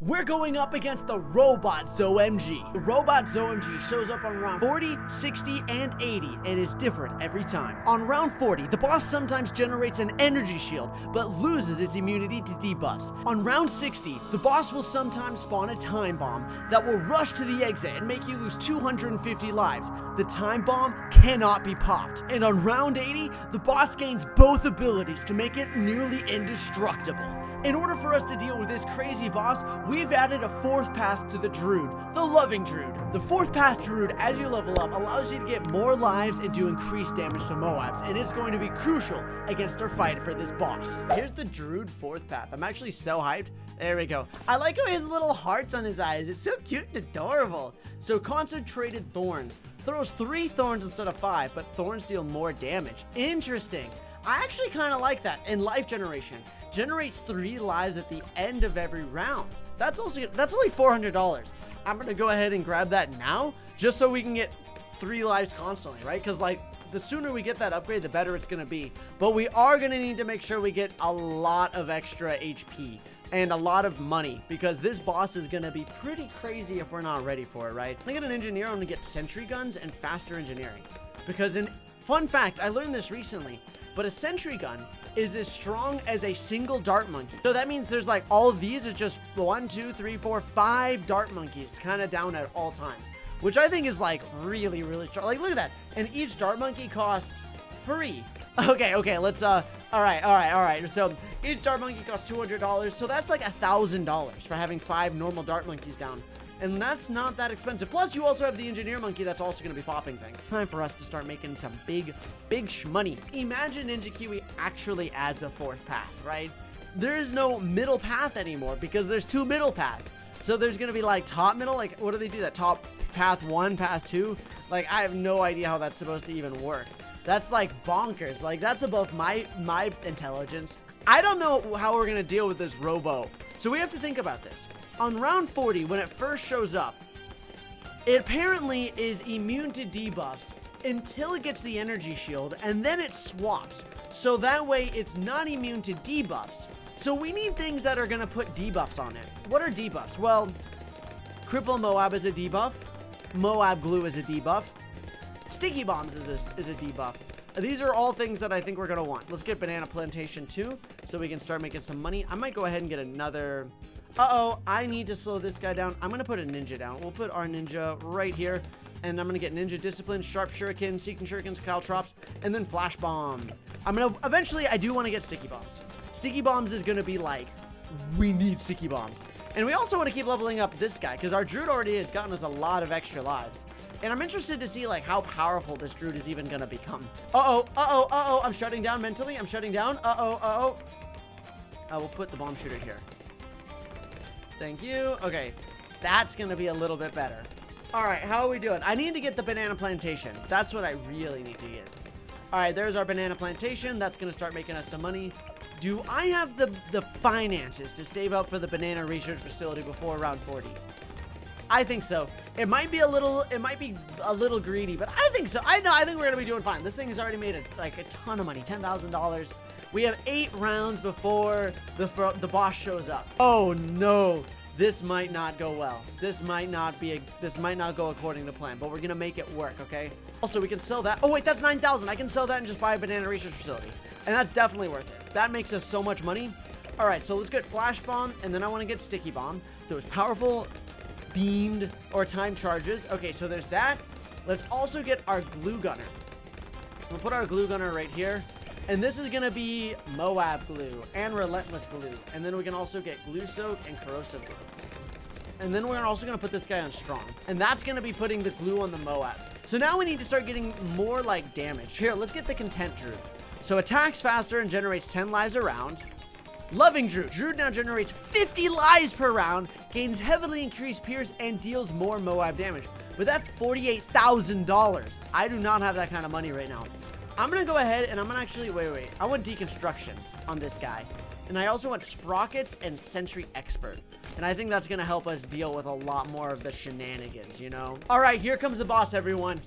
We're going up against the robot ZOMG. The robot ZOMG shows up on round 40, 60, and 80 and is different every time. On round 40, the boss sometimes generates an energy shield, but loses its immunity to debuffs. On round 60, the boss will sometimes spawn a time bomb that will rush to the exit and make you lose 250 lives. The time bomb cannot be popped. And on round 80, the boss gains both abilities to make it nearly indestructible. In order for us to deal with this crazy boss, we've added a fourth path to the Druid, the Loving Druid. The fourth path Druid, as you level up, allows you to get more lives and do increased damage to Moabs, and it's going to be crucial against our fight for this boss. Here's the Druid fourth path. I'm actually so hyped. There we go. I like how he has little hearts on his eyes. It's so cute and adorable. So Concentrated Thorns. Throws 3 thorns instead of 5, but thorns deal more damage. Interesting. I actually kind of like that. And Life Generation generates 3 lives at the end of every round. That's only $400. I'm gonna go ahead and grab that now, just so we can get 3 lives constantly, right? Because like the sooner we get that upgrade, the better it's gonna be. But we are gonna need to make sure we get a lot of extra HP and a lot of money, because this boss is gonna be pretty crazy if we're not ready for it, right? I get an engineer, I'm gonna get sentry guns and faster engineering. Because fun fact, I learned this recently, but a sentry gun is as strong as a single dart monkey. So that means there's like all of these is just 1, 2, 3, 4, 5 dart monkeys kind of down at all times, which I think is like really, really strong. Like, look at that. And each dart monkey costs free. Okay, let's, all right. So each dart monkey costs $200. So that's like $1,000 for having 5 normal dart monkeys down. And that's not that expensive. Plus, you also have the engineer monkey that's also going to be popping things. Time for us to start making some big money. Imagine Ninja Kiwi actually adds a fourth path, right? There is no middle path anymore because there's 2 middle paths. So there's going to be like top middle, like what do they do? That top path 1, path 2? Like, I have no idea how that's supposed to even work. That's like bonkers. Like, that's above my intelligence. I don't know how we're going to deal with this Robo. So we have to think about this. On round 40, when it first shows up, it apparently is immune to debuffs until it gets the energy shield, and then it swaps. So that way it's not immune to debuffs. So we need things that are going to put debuffs on it. What are debuffs? Well, Cripple Moab is a debuff. Moab Glue is a debuff. Sticky Bombs is a debuff. These are all things that I think we're going to want. Let's get Banana Plantation too, so we can start making some money. I might go ahead and get another... Uh-oh, I need to slow this guy down. I'm going to put a ninja down. We'll put our ninja right here. And I'm going to get Ninja Discipline, Sharp Shuriken, Seeking Shurikens, Caltrops, and then Flash Bomb. Eventually, I do want to get Sticky Bombs. Sticky Bombs is going to be like, we need Sticky Bombs. And we also want to keep leveling up this guy, because our Druid already has gotten us a lot of extra lives. And I'm interested to see like how powerful this Druid is even going to become. Uh-oh. I'm shutting down mentally. I'm shutting down. Uh-oh. I will put the bomb shooter here. Thank you. Okay, that's going to be a little bit better. All right, how are we doing? I need to get the Banana Plantation. That's what I really need to get. All right, there's our Banana Plantation. That's going to start making us some money. Do I have the finances to save up for the Banana Research Facility before round 40? I think so. It might be a little greedy, but I think so. I think we're going to be doing fine. This thing has already made a ton of money, $10,000. We have 8 rounds before the boss shows up. Oh no, this might not go well. This might not go according to plan, but we're going to make it work, okay? Also, we can sell that. Oh wait, that's 9,000. I can sell that and just buy a Banana Research Facility. And that's definitely worth it. That makes us so much money. All right, so let's get Flash Bomb, and then I want to get Sticky Bomb. Those powerful themed or time charges. Okay, so there's that. Let's also get our Glue Gunner. We'll put our Glue Gunner right here. And this is going to be Moab Glue and Relentless Glue. And then we can also get Glue Soak and Corrosive Glue. And then we're also going to put this guy on Strong. And that's going to be putting the glue on the Moab. So now we need to start getting more like damage. Here, let's get the Content Druid. So attacks faster and generates 10 lives a round. Loving Druid. Druid now generates 50 lives per round, gains heavily increased Pierce, and deals more Moab damage. But that's $48,000. I do not have that kind of money right now. I'm going to go ahead and I'm going to actually, wait. I want Deconstruction on this guy. And I also want Sprockets and Sentry Expert. And I think that's going to help us deal with a lot more of the shenanigans, you know? All right, here comes the boss, everyone.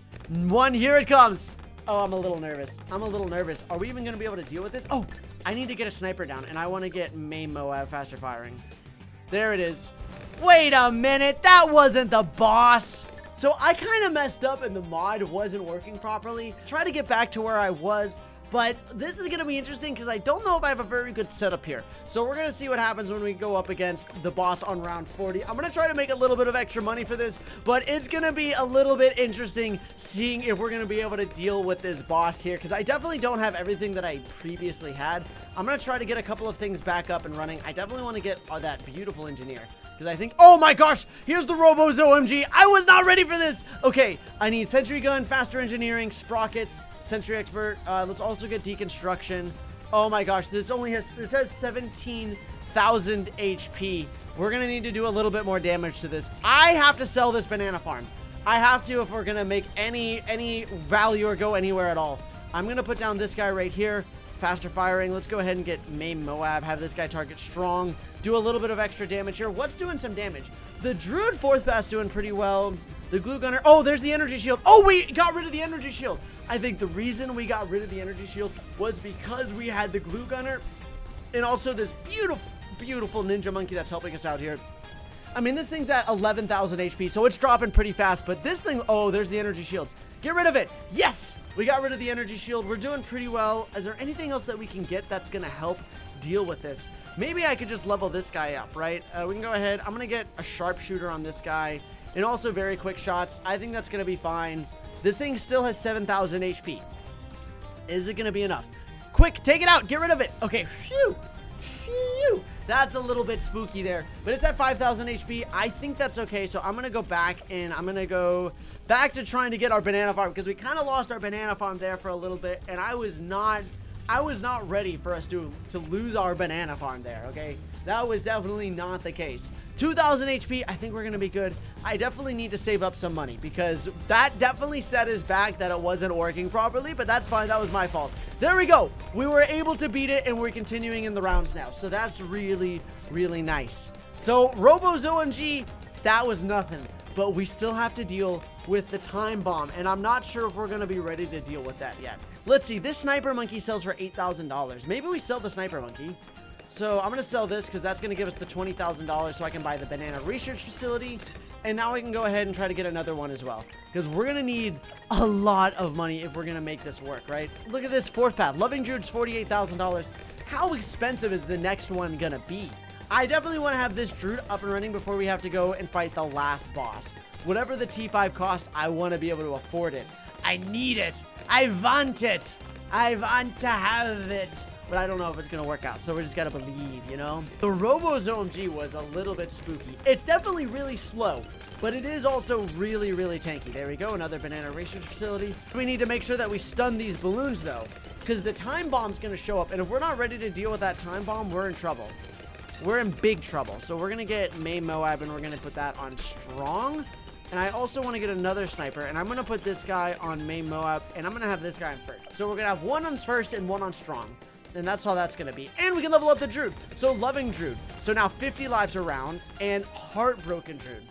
Here it comes. Oh, I'm a little nervous. Are we even going to be able to deal with this? Oh, I need to get a sniper down, and I want to get main Moab faster firing. There it is. Wait a minute, that wasn't the boss. So I kind of messed up and the mod wasn't working properly. Try to get back to where I was. But this is going to be interesting because I don't know if I have a very good setup here. So we're going to see what happens when we go up against the boss on round 40. I'm going to try to make a little bit of extra money for this, but it's going to be a little bit interesting seeing if we're going to be able to deal with this boss here because I definitely don't have everything that I previously had. I'm going to try to get a couple of things back up and running. I definitely want to get that beautiful engineer. Because I think, oh my gosh, here's the Robo ZOMG. I was not ready for this. Okay, I need Sentry Gun, Faster Engineering, Sprockets, Sentry Expert. Let's also get Deconstruction. Oh my gosh, this has 17,000 HP. We're going to need to do a little bit more damage to this. I have to sell this banana farm. I have to if we're going to make any value or go anywhere at all. I'm going to put down this guy right here. Faster firing. Let's go ahead and get Maim Moab. Have this guy target strong. Do a little bit of extra damage here. What's doing some damage? The Druid 4th pass doing pretty well. The Glue Gunner. Oh, there's the energy shield. Oh, we got rid of the energy shield. I think the reason we got rid of the energy shield was because we had the Glue Gunner and also this beautiful ninja monkey that's helping us out here. I mean, this thing's at 11,000 HP, so it's dropping pretty fast. But this thing, oh, there's the energy shield. Get rid of it. Yes, we got rid of the energy shield. We're doing pretty well. Is there anything else that we can get that's going to help deal with this? Maybe I could just level this guy up, right? We can go ahead. I'm going to get a sharpshooter on this guy and also very quick shots. I think that's going to be fine. This thing still has 7,000 HP. Is it going to be enough? Quick, take it out. Get rid of it. Okay. Phew. Phew. That's a little bit spooky there, but it's at 5,000 HP. I think that's okay. So I'm going to go back and I'm going to go back to trying to get our banana farm because we kind of lost our banana farm there for a little bit. And I was not ready for us to lose our banana farm there. Okay. That was definitely not the case. 2,000 HP. I think we're going to be good. I definitely need to save up some money because that definitely set us back that it wasn't working properly, but that's fine. That was my fault. There we go. We were able to beat it and we're continuing in the rounds now. So that's really, really nice. So Robo ZOMG, that was nothing, but we still have to deal with the time bomb. And I'm not sure if we're going to be ready to deal with that yet. Let's see. This sniper monkey sells for $8,000. Maybe we sell the sniper monkey. So I'm going to sell this because that's going to give us the $20,000 so I can buy the banana research facility. And now I can go ahead and try to get another one as well. Because we're going to need a lot of money if we're going to make this work, right? Look at this 4th path. Loving Druid's $48,000. How expensive is the next one going to be? I definitely want to have this Druid up and running before we have to go and fight the last boss. Whatever the T5 costs, I want to be able to afford it. I need it. I want it. I want to have it. But I don't know if it's going to work out. So we just got to believe, you know? The Robo ZOMG was a little bit spooky. It's definitely really slow, but it is also really, really tanky. There we go. Another banana research facility. We need to make sure that we stun these balloons, though, because the time bomb's going to show up. And if we're not ready to deal with that time bomb, we're in trouble. We're in big trouble. So we're going to get Maim Moab, and we're going to put that on strong. And I also want to get another sniper, and I'm going to put this guy on Maim Moab, and I'm going to have this guy on first. So we're going to have one on first and one on strong. And that's how that's going to be. And we can level up the Druid. So Loving Druid. So now 50 lives around. And Heartbroken Druid.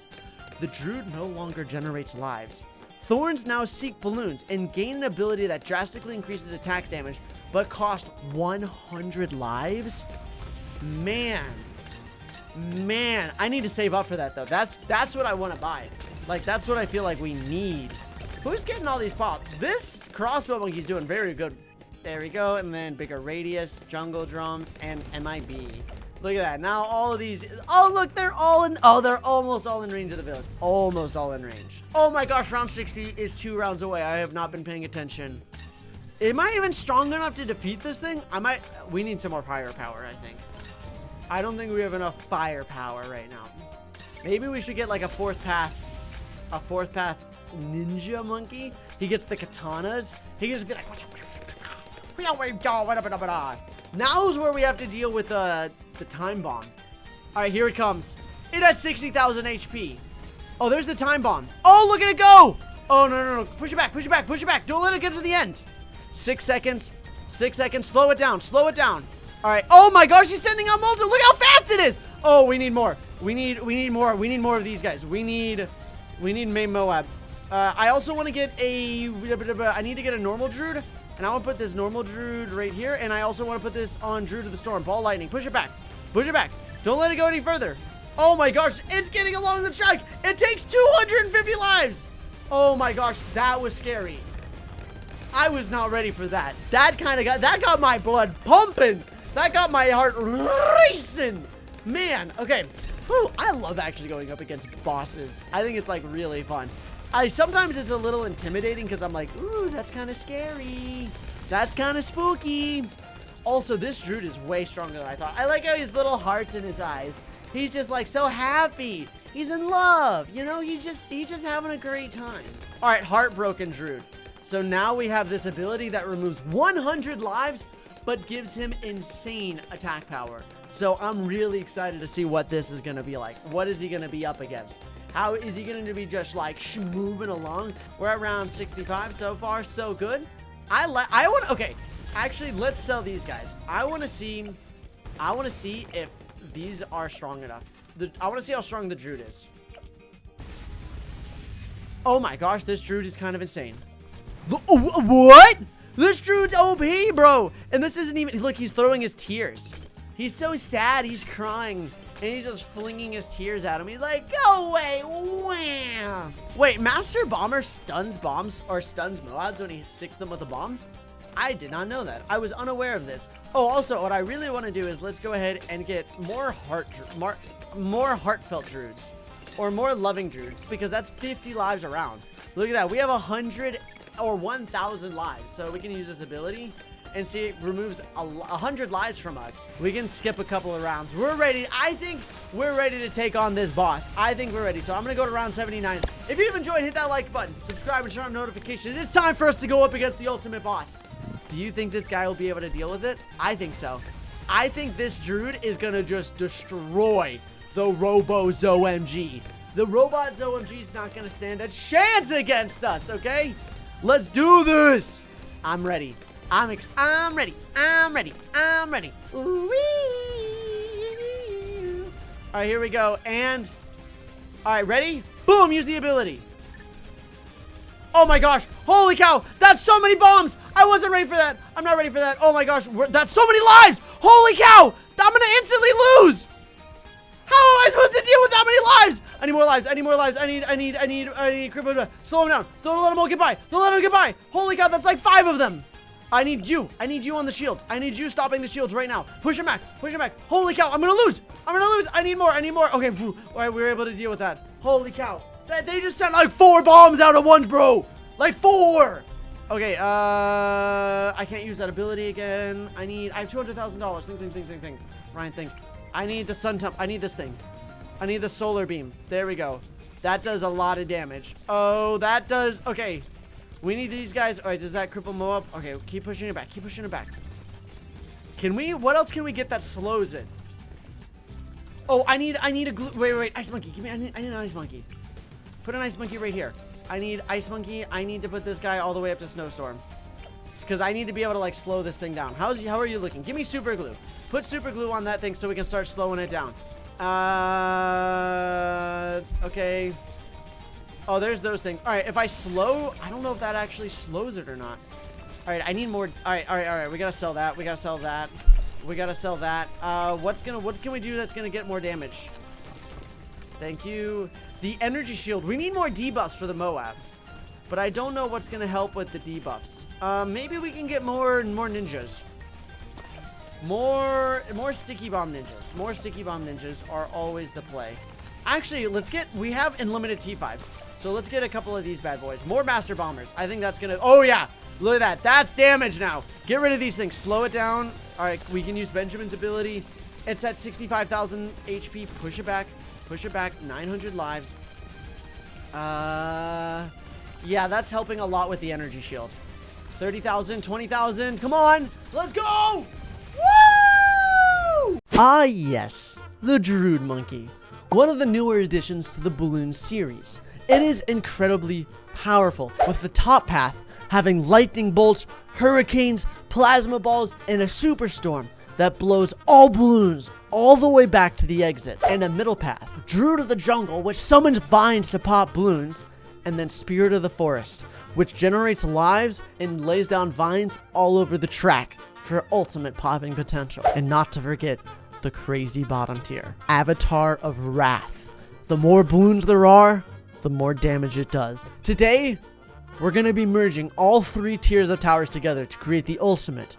The Druid no longer generates lives. Thorns now seek balloons and gain an ability that drastically increases attack damage, but cost 100 lives. Man, I need to save up for that though. That's what I want to buy. Like, that's what I feel like we need. Who's getting all these pops? This crossbow monkey's doing very good. There we go. And then bigger radius, jungle drums, and MIB. Look at that. Now all of these. Oh, look, they're all in. Oh, they're almost all in range of the village. Almost all in range. Oh my gosh, round 60 is 2 rounds away. I have not been paying attention. Am I even strong enough to defeat this thing? We need some more firepower, I think. I don't think we have enough firepower right now. Maybe we should get like a 4th path ninja monkey. He gets the katanas. He can just be like, now is where we have to deal with the time bomb. All right, here it comes. It has 60,000 HP. Oh, there's the time bomb. Oh, look at it go. Oh, no. Push it back. Don't let it get to the end. 6 seconds. 6 seconds. Slow it down. All right. Oh my gosh, he's sending out multiple. Look how fast it is. Oh, we need more. We need more. We need more of these guys. We need Maim Moab. I also want to get I need to get a normal Druid. And I want to put this normal Druid right here. And I also want to put this on Druid of the Storm. Ball lightning. Push it back. Don't let it go any further. Oh my gosh, it's getting along the track. It takes 250 lives. Oh my gosh, that was scary. I was not ready for that. That got my blood pumping. That got my heart racing. Man, okay. Whew, I love actually going up against bosses. I think it's like really fun. Sometimes it's a little intimidating because I'm like, ooh, that's kind of scary. That's kind of spooky. Also, this Druid is way stronger than I thought. I like how his little hearts in his eyes. He's just like so happy. He's in love. You know, he's just having a great time. All right, heartbroken Druid. So now we have this ability that removes 100 lives, but gives him insane attack power. So I'm really excited to see what this is going to be like. What is he going to be up against? How is he going to be just like moving along? We're at round 65 so far. So good. Okay. Actually, let's sell these guys. I want to see if these are strong enough. I want to see how strong the Druid is. Oh my gosh, this Druid is kind of insane. What? This Druid's OP, bro. And this isn't even, look, he's throwing his tears. He's so sad. He's crying. And he's just flinging his tears at him. He's like, go away. Wham. Wait, Master Bomber stuns bombs or stuns Moabs when he sticks them with a bomb? I did not know that. I was unaware of this. Oh, also, what I really want to do is let's go ahead and get more heartfelt Druids. Or more loving Druids. Because that's 50 lives around. Look at that. We have 100 or 1,000 lives. So we can use this ability. And see, it removes 100 lives from us. We can skip a couple of rounds. We're ready. I think we're ready to take on this boss. I think we're ready. So I'm going to go to round 79. If you've enjoyed, hit that like button. Subscribe and turn on notifications. It's time for us to go up against the ultimate boss. Do you think this guy will be able to deal with it? I think so. I think this Druid is going to just destroy the Robo ZOMG. The robot ZOMG is not going to stand a chance against us, okay? Let's do this. I'm ready. I'm ready. I'm ready. I'm ready. Ooh-wee. All right, here we go. And, all right, ready? Boom, use the ability. Oh my gosh. Holy cow. That's so many bombs. I wasn't ready for that. I'm not ready for that. Oh my gosh. That's so many lives. Holy cow. I'm going to instantly lose. How am I supposed to deal with that many lives? I need more lives. I need more lives. I need cripple. Slow him down. Don't let him all get by. Don't let him get by. Holy cow. That's like 5 of them. I need you. I need you on the shield. I need you stopping the shields right now. Push him back. Push him back. Holy cow. I'm going to lose. I'm going to lose. I need more. I need more. Okay. All right. We were able to deal with that. Holy cow. They just sent like 4 bombs out at once, bro. Like 4. Okay. I can't use that ability again. I have $200,000. Think. Ryan, think. I need the sun temp. I need this thing. I need the solar beam. There we go. That does a lot of damage. Oh, that does. Okay. We need these guys. All right, does that cripple Moab? Okay, keep pushing it back. Keep pushing it back. Can we? What else can we get that slows it? Oh, I need a glue. Wait. Ice monkey. Give me. I need an ice monkey. Put an ice monkey right here. I need ice monkey. I need to put this guy all the way up to snowstorm. Because I need to be able to like slow this thing down. How are you looking? Give me super glue. Put super glue on that thing so we can start slowing it down. Okay. Oh, there's those things. All right, if I slow, I don't know if that actually slows it or not. All right, I need more. All right. We gotta sell that. We gotta sell that. What can we do that's gonna get more damage? Thank you. The energy shield. We need more debuffs for the Moab, but I don't know what's gonna help with the debuffs. Maybe we can get more ninjas. More sticky bomb ninjas. More sticky bomb ninjas are always the play. Actually, we have unlimited T5s. So let's get a couple of these bad boys. More Master Bombers. I think that's gonna, oh yeah. Look at that. That's damage now. Get rid of these things. Slow it down. All right, we can use Benjamin's ability. It's at 65,000 HP. Push it back. 900 lives. Yeah, that's helping a lot with the energy shield. 30,000, 20,000. Come on. Let's go. Woo! Ah, yes. The Druid Monkey. One of the newer additions to the Balloon series. It is incredibly powerful, with the top path having lightning bolts, hurricanes, plasma balls, and a superstorm that blows all balloons all the way back to the exit, and a middle path, Druid of the Jungle, which summons vines to pop balloons, and then Spirit of the Forest, which generates lives and lays down vines all over the track for ultimate popping potential. And not to forget, the the crazy bottom tier. Avatar of Wrath. The more balloons there are, the more damage it does. Today, we're going to be merging all 3 tiers of towers together to create the ultimate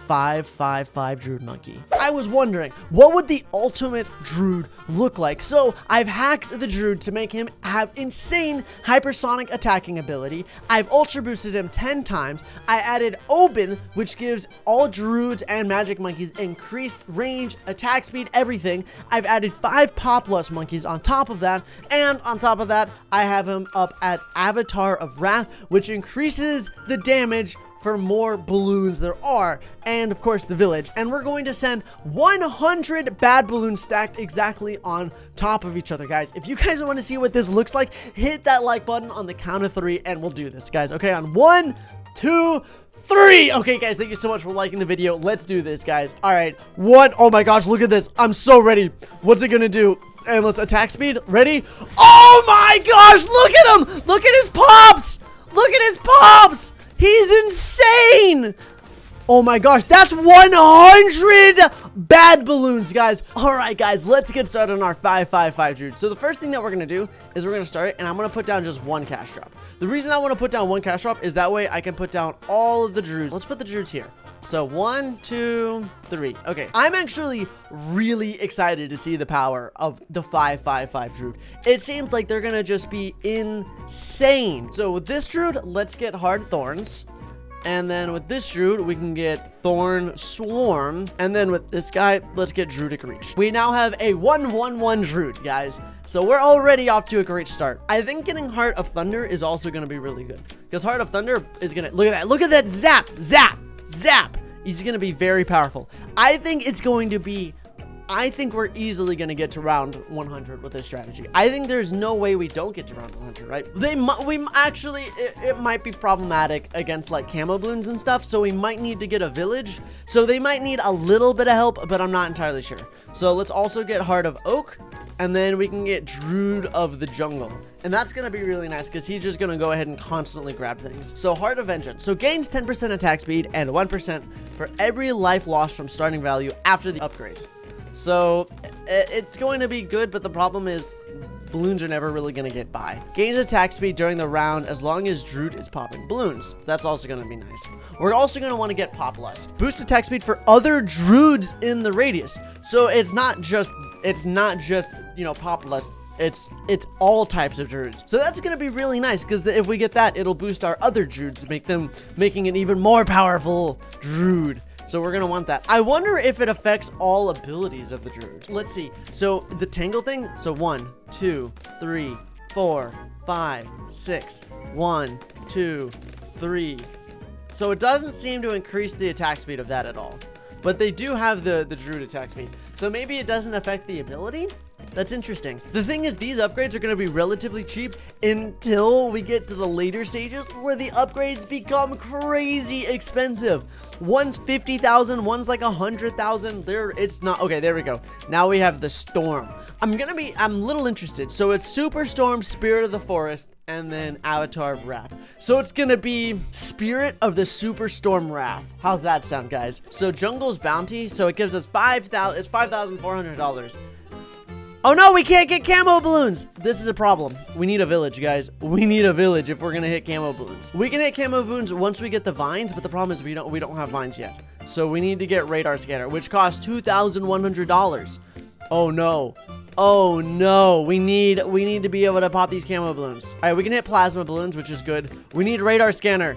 555 Druid monkey. I was wondering, what would the ultimate Druid look like? So I've hacked the Druid to make him have insane hypersonic attacking ability. I've ultra boosted him 10 times. I added Oben, which gives all Druids and magic monkeys increased range, attack speed, everything. I've added 5 Populus monkeys on top of that. And on top of that, I have him up at Avatar of Wrath, which increases the damage for more balloons there are, and of course the village. And we're going to send 100 bad balloons stacked exactly on top of each other, guys. If you guys want to see what this looks like, hit that like button on the count of 3 and we'll do this, guys. Okay, on 1, 2, 3. Okay, guys, thank you so much for liking the video. Let's do this, guys. All right, what? Oh my gosh, look at this. I'm so ready. What's it gonna do? And let's attack speed. Ready? Oh my gosh, look at him. Look at his pops. Look at his pops. He's insane! Oh my gosh, that's 100 bad balloons, guys. All right, guys, let's get started on our 555 Druid. So the first thing that we're gonna do is we're gonna start it, and I'm gonna put down just 1 cash drop. The reason I want to put down 1 cash drop is that way I can put down all of the Druids. Let's put the Druids here. So 1, 2, 3. Okay, I'm actually really excited to see the power of the 555 Druid. It seems like they're gonna just be insane. So with this Druid, let's get Hard Thorns. And then with this Druid, we can get Thorn Swarm. And then with this guy, let's get Druidic Reach. We now have a 1/1/1 Druid, guys. So we're already off to a great start. I think getting Heart of Thunder is also going to be really good. Because Heart of Thunder is going to... Look at that zap! Zap! Zap! He's going to be very powerful. I think it's going to be... I think we're easily going to get to round 100 with this strategy. I think there's no way we don't get to round 100, right? It might be problematic against like camo balloons and stuff, so we might need to get a village. So they might need a little bit of help, but I'm not entirely sure. So let's also get Heart of Oak, and then we can get Druid of the Jungle. And that's going to be really nice because he's just going to go ahead and constantly grab things. So Heart of Vengeance. So gains 10% attack speed and 1% for every life lost from starting value after the upgrade. So it's going to be good, but the problem is balloons are never really going to get by. Gains attack speed during the round as long as Druid is popping balloons. That's also going to be nice. We're also going to want to get Populus. Boost attack speed for other Druids in the radius. So it's not just you know, Populus. It's all types of Druids. So that's going to be really nice because if we get that, it'll boost our other Druids, making an even more powerful Druid. So we're going to want that. I wonder if it affects all abilities of the Druid. Let's see. So the Tangle thing. So 1, 2, 3, 4, 5, 6. 1, 2, 3. So it doesn't seem to increase the attack speed of that at all. But they do have the Druid attack speed. So maybe it doesn't affect the ability? That's interesting. The thing is, these upgrades are going to be relatively cheap until we get to the later stages where the upgrades become crazy expensive. One's 50,000, one's like 100,000. It's not okay. There we go. Now we have the Storm. I'm a little interested. So it's Super Storm, Spirit of the Forest, and then Avatar of Wrath. So it's gonna be Spirit of the Super Storm Wrath. How's that sound, guys? So Jungle's Bounty. So it gives us It's $5,400. Oh no, we can't get camo balloons. This is a problem. We need a village, guys. We need a village if we're gonna hit camo balloons. We can hit camo balloons once we get the vines, but the problem is we don't have vines yet. So we need to get radar scanner, which costs $2,100. Oh no. Oh no. We need to be able to pop these camo balloons. All right, we can hit plasma balloons, which is good. We need radar scanner.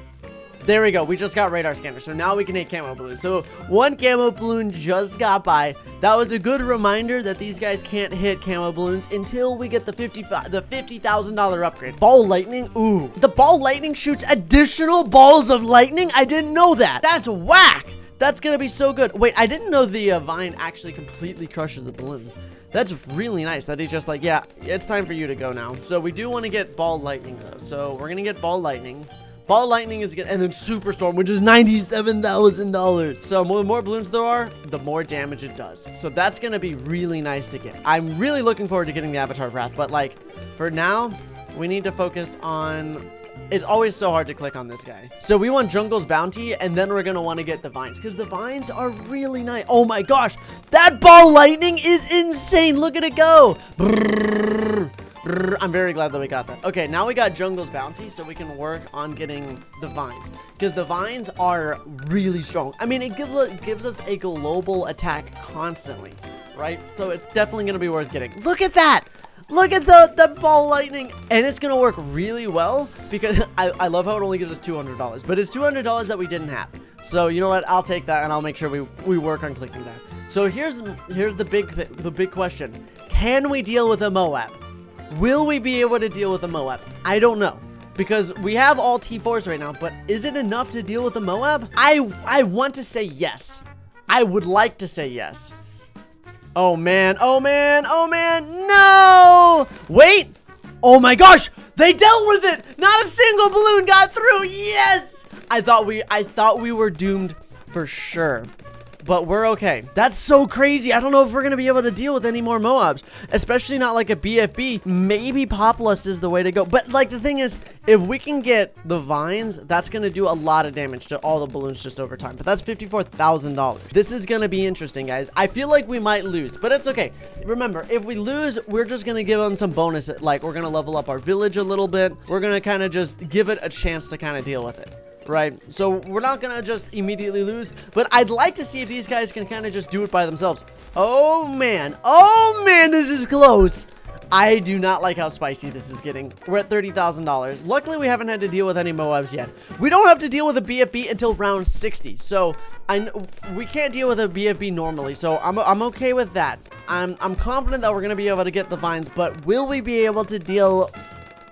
There we go. We just got radar scanner. So now we can hit camo balloons. So 1 camo balloon just got by. That was a good reminder that these guys can't hit camo balloons until we get the $50,000 upgrade. Ball lightning. Ooh. The ball lightning shoots additional balls of lightning. I didn't know that. That's whack. That's going to be so good. Wait, I didn't know the vine actually completely crushes the balloon. That's really nice that he's just like, yeah, it's time for you to go now. So we do want to get ball lightning though. So we're going to get ball lightning. Ball lightning is good, and then Superstorm, which is $97,000. So the more balloons there are, the more damage it does. So that's gonna be really nice to get. I'm really looking forward to getting the Avatar of Wrath, but like for now, we need to focus on It's always so hard to click on this guy. So we want Jungle's Bounty, and then we're gonna want to get the Vines, because the Vines are really nice. Oh my gosh, that ball lightning is insane. Look at it go. Brrr, brrr. I'm very glad that we got that. Okay, now we got Jungle's Bounty, so we can work on getting the Vines, because the Vines are really strong. I mean, it gives us a global attack constantly, right? So it's definitely gonna be worth getting. Look at that. Look at the ball lightning. And it's going to work really well because I love how it only gives us $200. But it's $200 that we didn't have. So you know what? I'll take that and I'll make sure we work on clicking that. So here's the big question. Can we deal with a Moab? Will we be able to deal with a Moab? I don't know. Because we have all T4s right now. But is it enough to deal with a Moab? I want to say yes. I would like to say yes. Oh man, oh man, oh man, no! Wait! Oh my gosh! They dealt with it! Not a single balloon got through! Yes! I thought we were doomed for sure. But we're okay. That's so crazy. I don't know if we're going to be able to deal with any more Moabs. Especially not like a BFB. Maybe Populus is the way to go. But like the thing is, if we can get the Vines, that's going to do a lot of damage to all the balloons just over time. But that's $54,000. This is going to be interesting, guys. I feel like we might lose, but it's okay. Remember, if we lose, we're just going to give them some bonus. Like we're going to level up our village a little bit. We're going to kind of just give it a chance to kind of deal with it. Right, so we're not gonna just immediately lose, but I'd like to see if these guys can kind of just do it by themselves. Oh man, this is close. I do not like how spicy this is getting. We're at $30,000. Luckily, we haven't had to deal with any Moabs yet. We don't have to deal with a BFB until round 60, so we can't deal with a BFB normally, so I'm okay with that. I'm confident that we're gonna be able to get the Vines, but will we be able to deal?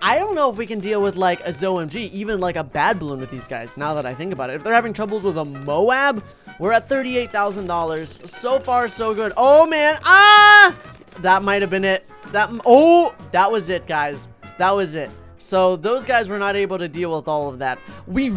I don't know if we can deal with like a ZOMG, even like a bad balloon with these guys, now that I think about it. If they're having troubles with a Moab, we're at $38,000. So far, so good. Oh, man. That might have been it. That was it, guys. That was it. So those guys were not able to deal with all of that. We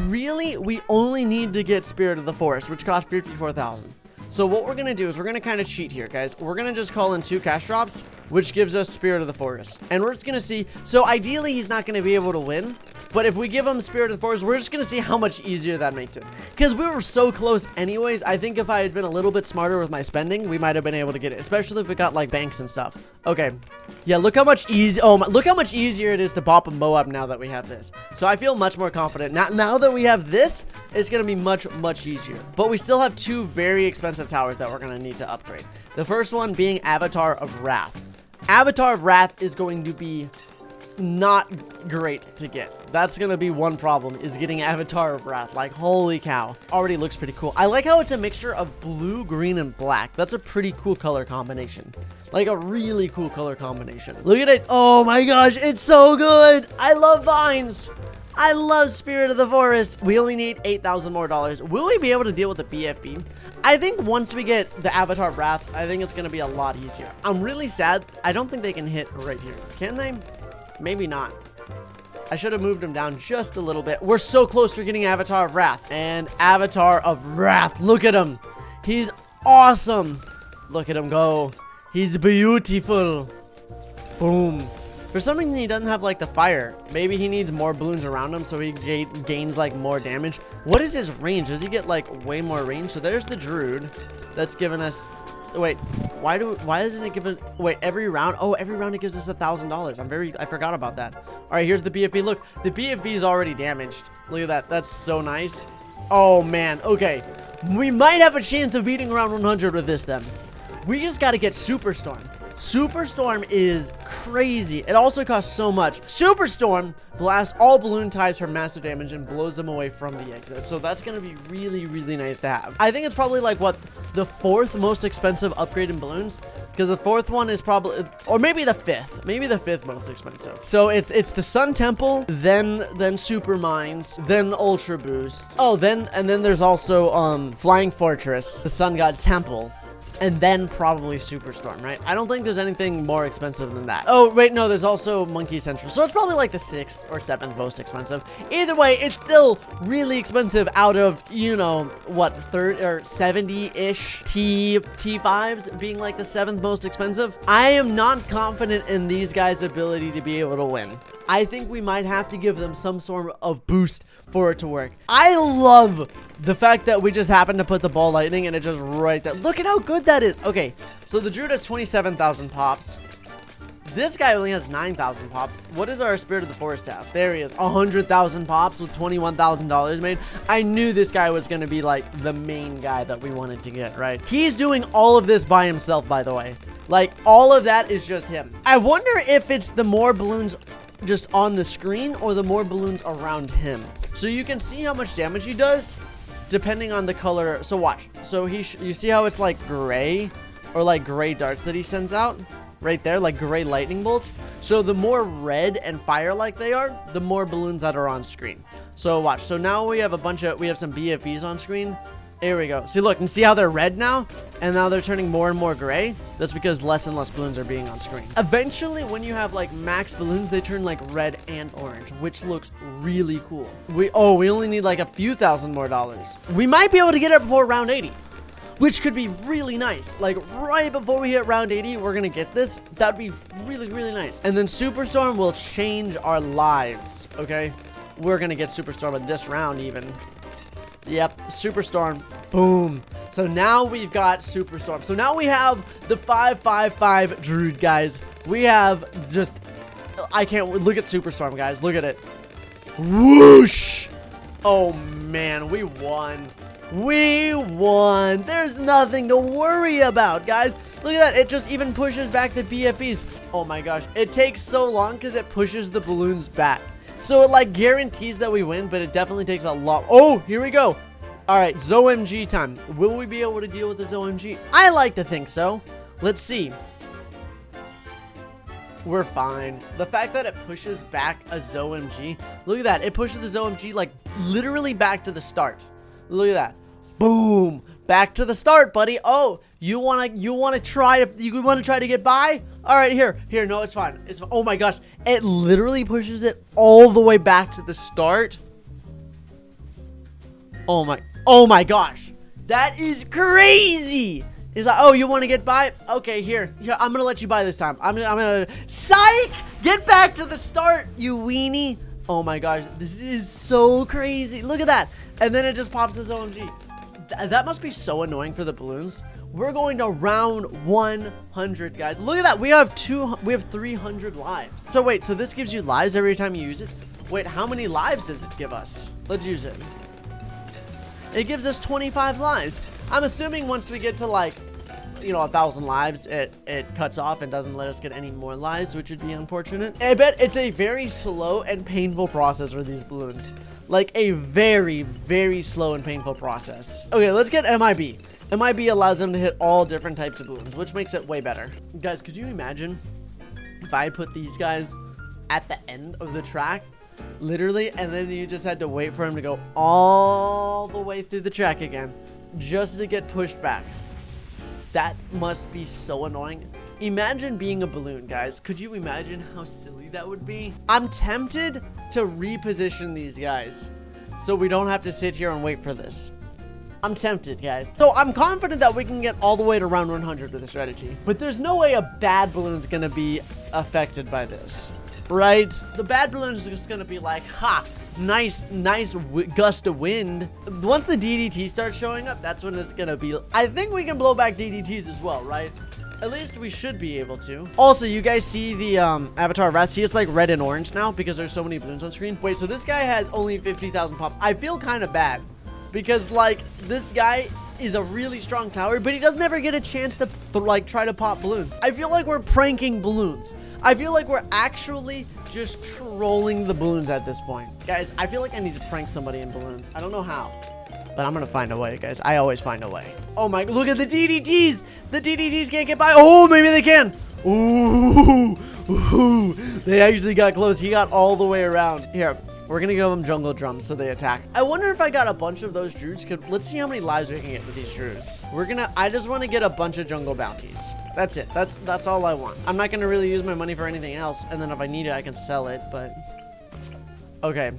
only need to get Spirit of the Forest, which cost $54,000. So what we're going to do is we're going to kind of cheat here, guys. We're going to just call in 2 cash drops, which gives us Spirit of the Forest. And we're just going to see. So ideally, he's not going to be able to win. But if we give him Spirit of the Forest, we're just going to see how much easier that makes it. Because we were so close anyways. I think if I had been a little bit smarter with my spending, we might have been able to get it. Especially if we got like banks and stuff. Okay. Yeah, look how much look how much easier it is to pop a Moab now that we have this. So I feel much more confident. Now that we have this, it's going to be much, much easier. But we still have 2 very expensive towers that we're going to need to upgrade. The first one being Avatar of Wrath. Avatar of Wrath is going to be not great to get. That's going to be one problem, is getting Avatar of Wrath. Like, holy cow. Already looks pretty cool. I like how it's a mixture of blue, green, and black. That's a pretty cool color combination. Like a really cool color combination. Look at it. Oh my gosh, it's so good. I love Vines. I love Spirit of the Forest. We only need $8,000 more. Will we be able to deal with the BFB? I think once we get the Avatar of Wrath, I think it's going to be a lot easier. I'm really sad. I don't think they can hit right here. Can they? Maybe not. I should have moved him down just a little bit. We're so close to getting Avatar of Wrath. And Avatar of Wrath. Look at him. He's awesome. Look at him go. He's beautiful. Boom. For some reason, he doesn't have, like, the fire. Maybe he needs more balloons around him so he gains, like, more damage. What is his range? Does he get, like, way more range? So there's the Druid that's giving us... Wait, why isn't it giving... Wait, every round? Oh, every round it gives us $1,000. I forgot about that. All right, here's the BFB. Look, the BFB is already damaged. Look at that. That's so nice. Oh, man. Okay. We might have a chance of beating around 100 with this, then. We just got to get Superstorm. Superstorm is crazy. It also costs so much. Superstorm blasts all balloon types for massive damage and blows them away from the exit. So that's going to be really, really nice to have. I think it's probably like, what, the 4th most expensive upgrade in balloons? Because the 4th one is probably, or maybe the 5th. Maybe the 5th most expensive. So it's the Sun Temple, then Super Mines, then Ultra Boost. Oh, and then there's also Flying Fortress, the Sun God Temple. And then probably Superstorm, right? I don't think there's anything more expensive than that. Oh, wait, no, there's also Monkey Central. So it's probably like the 6th or 7th most expensive. Either way, it's still really expensive out of, you know, what, 30 or 70-ish T5s being like the 7th most expensive. I am not confident in these guys' ability to be able to win. I think we might have to give them some sort of boost for it to work. I love the fact that we just happened to put the ball lightning and it just right there. Look at how good that is. Okay, so the Druid has 27,000 pops. This guy only has 9,000 pops. What does our Spirit of the Forest have? There he is, 100,000 pops with $21,000 made. I knew this guy was going to be like the main guy that we wanted to get, right? He's doing all of this by himself, by the way. Like, all of that is just him. I wonder if it's the more balloons just on the screen or the more balloons around him. So you can see how much damage he does depending on the color. So watch. So you see how it's like gray or like gray darts that he sends out? Right there, like gray lightning bolts. So the more red and fire-like they are, the more balloons that are on screen. So watch. So now we have some BFBs on screen. Here we go. See, look, and see how they're red now? And now they're turning more and more gray? That's because less and less balloons are being on screen. Eventually, when you have like max balloons, they turn like red and orange, which looks really cool. We only need like a few thousand more dollars. We might be able to get it before round 80. Which could be really nice. Like right before we hit round 80, we're gonna get this. That'd be really, really nice. And then Superstorm will change our lives, okay? We're gonna get Superstorm in this round even. Yep, Superstorm, boom. So now we've got Superstorm. So now we have the 555 Druid, guys. We have just, I can't, look at Superstorm, guys. Look at it. Whoosh. Oh man, we won. We won. There's nothing to worry about, guys. Look at that. It just even pushes back the BFBs. Oh my gosh. It takes so long because it pushes the balloons back. So it like guarantees that we win, but it definitely takes a lot. Oh, here we go. All right, ZOMG time. Will we be able to deal with the ZOMG? I like to think so. Let's see. We're fine. The fact that it pushes back a ZOMG. Look at that. It pushes the ZOMG like literally back to the start. Look at that. Boom. Back to the start, buddy. Oh, you wanna try to get by? All right, here. No, it's fine. It's fine. Oh my gosh. It literally pushes it all the way back to the start. Oh my gosh. That is crazy. He's like, oh, you want to get by? Okay, here, I'm gonna let you by this time. I'm gonna psych. Get back to the start, you weenie. Oh my gosh, this is so crazy. Look at that. And then it just pops this OMG. That must be so annoying for the balloons. We're going to round 100, guys. Look at that. We have 300 lives. So wait, so this gives you lives every time you use it? Wait, how many lives does it give us? Let's use it. It gives us 25 lives. I'm assuming once we get to like, 1,000 lives, it cuts off and doesn't let us get any more lives, which would be unfortunate. I bet it's a very slow and painful process for these balloons. Like a very, very slow and painful process. Okay, let's get MIB. MIB allows them to hit all different types of balloons, which makes it way better. Guys, could you imagine if I put these guys at the end of the track, literally, and then you just had to wait for him to go all the way through the track again, just to get pushed back? That must be so annoying. Imagine being a balloon, guys. Could you imagine how silly that would be? I'm tempted to reposition these guys so we don't have to sit here and wait for this. I'm tempted, guys. So I'm confident that we can get all the way to round 100 with this strategy. But there's no way a bad balloon's gonna be affected by this, right? The bad balloon is just gonna be like, ha, nice gust of wind. Once the DDT starts showing up, that's when it's gonna be. I think we can blow back DDTs as well, right? At least we should be able to. Also, you guys see the avatar rest? See, it's like red and orange now because there's so many balloons on screen. Wait, so this guy has only 50,000 pops. I feel kind of bad because like this guy is a really strong tower, but he doesn't ever get a chance to like try to pop balloons. I feel like we're pranking balloons. I feel like we're actually just trolling the balloons at this point. Guys, I feel like I need to prank somebody in balloons. I don't know how, but I'm gonna find a way, guys. I always find a way. Oh my, look at the DDTs. The DDTs can't get by. Oh, maybe they can. Ooh, they actually got close. He got all the way around. Here, we're gonna give them jungle drums so they attack. I wonder if I got a bunch of those Druids. Let's see how many lives we can get with these Druids. I just want to get a bunch of jungle bounties. That's it. That's all I want. I'm not gonna really use my money for anything else. And then if I need it, I can sell it, but okay.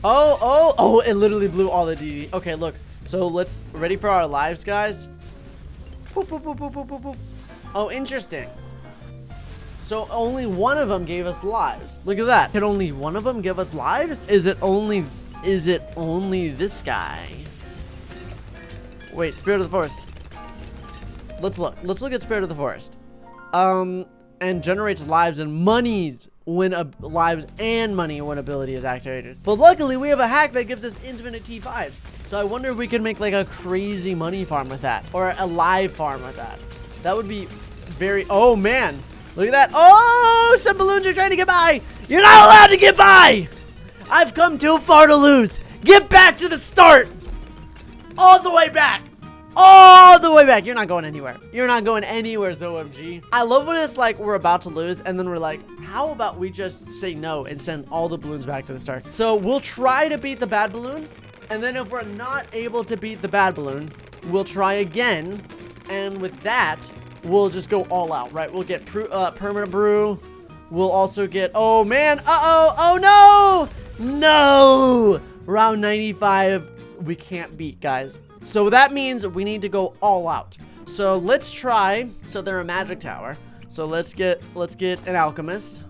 Oh, it literally blew all the DD. Okay, look. So let's ready for our lives, guys. Boop, boop, boop, boop, boop, boop, boop. Oh, interesting. So only one of them gave us lives. Look at that. Can only one of them give us lives? Is it only this guy? Wait, Spirit of the Forest. Let's look. Let's look at Spirit of the Forest. And generates lives and monies when lives and money when ability is activated. But luckily we have a hack that gives us infinite T5s. So I wonder if we can make like a crazy money farm with that, or a live farm with that. That would be very, oh man, look at that. Oh, some balloons are trying to get by. You're not allowed to get by. I've come too far to lose. Get back to the start. All the way back. All the way back. You're not going anywhere. You're not going anywhere, ZOMG. I love when it's like we're about to lose and then we're like, how about we just say no and send all the balloons back to the start? So we'll try to beat the bad balloon. And then if we're not able to beat the bad balloon, we'll try again. And with that, we'll just go all out, right? We'll get permanent brew. We'll also get, oh man, oh no, no. Round 95, we can't beat, guys. So that means we need to go all out. So let's try, so they're a magic tower. So let's get an alchemist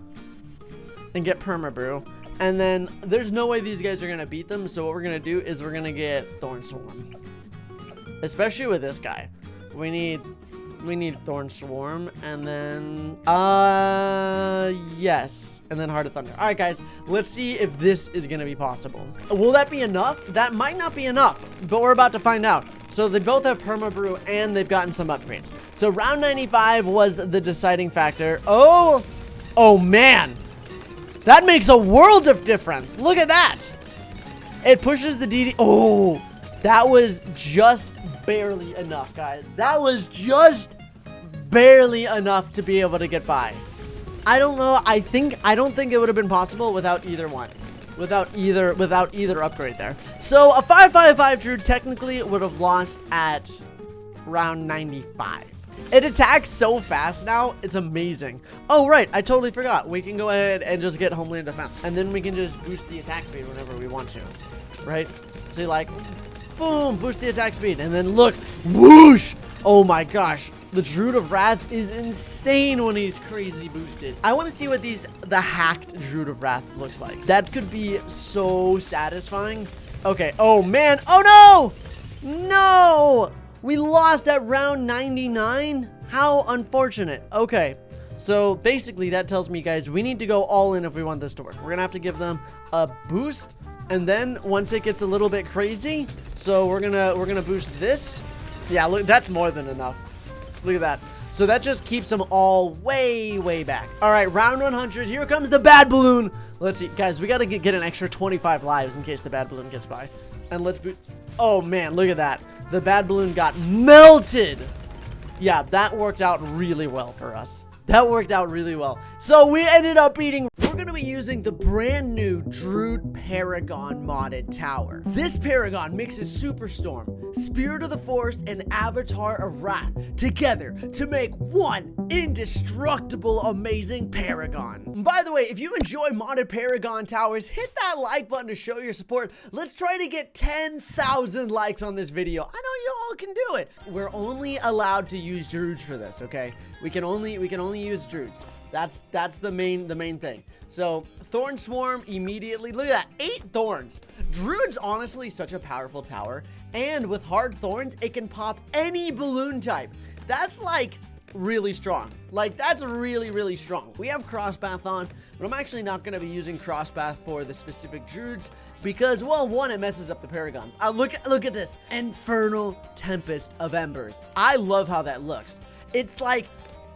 and get permabrew. And then there's no way these guys are gonna beat them. So what we're gonna do is we're gonna get Thorn Swarm. Especially with this guy. We need Thorn Swarm and then yes. And then Heart of Thunder. Alright guys, let's see if this is gonna be possible. Will that be enough? That might not be enough, but we're about to find out. So they both have permabrew and they've gotten some upgrades. So round 95 was the deciding factor. Oh man. That makes a world of difference. Look at that. It pushes the DD. Oh, that was just barely enough, guys. That was just barely enough to be able to get by. I don't know. I don't think it would have been possible without either one. Without either upgrade there. So a 5/5/5 Druid technically would have lost at round 95. It attacks so fast now, it's amazing. Oh right, I totally forgot. We can go ahead and just get Homeland Defense. And then we can just boost the attack speed whenever we want to. Right? So like, boom, boost the attack speed. And then look, whoosh! Oh my gosh. The Druid of Wrath is insane when he's crazy boosted. I want to see what the hacked Druid of Wrath looks like. That could be so satisfying. Okay, oh man, oh no! No! We lost at round 99? How unfortunate. Okay, so basically that tells me, guys, we need to go all in if we want this to work. We're gonna have to give them a boost, and then once it gets a little bit crazy, so we're gonna boost this. Yeah, look, that's more than enough. Look at that. So that just keeps them all way back. All right, round 100. Here comes the bad balloon. Let's see, guys. We gotta get an extra 25 lives in case the bad balloon gets by. And let's boot. Oh man, look at that. The bad balloon got melted. Yeah, that worked out really well for us. That worked out really well. So we ended up beating. We're going to be using the brand new Druid Paragon modded tower. This Paragon mixes Superstorm, Spirit of the Forest, and Avatar of Wrath together to make one indestructible, amazing Paragon. By the way, if you enjoy modded Paragon towers, hit that like button to show your support. Let's try to get 10,000 likes on this video. I know you all can do it. We're only allowed to use Druids for this, okay? We can only use Druids. That's the main thing. So Thorn Swarm immediately. Look at that, 8 thorns. Druid's honestly such a powerful tower, and with hard thorns, it can pop any balloon type. That's like really strong. Like that's really strong. We have Crosspath on, but I'm actually not going to be using Crosspath for the specific Druids because, well, one, it messes up the Paragons. Look at this Infernal Tempest of Embers. I love how that looks. It's like,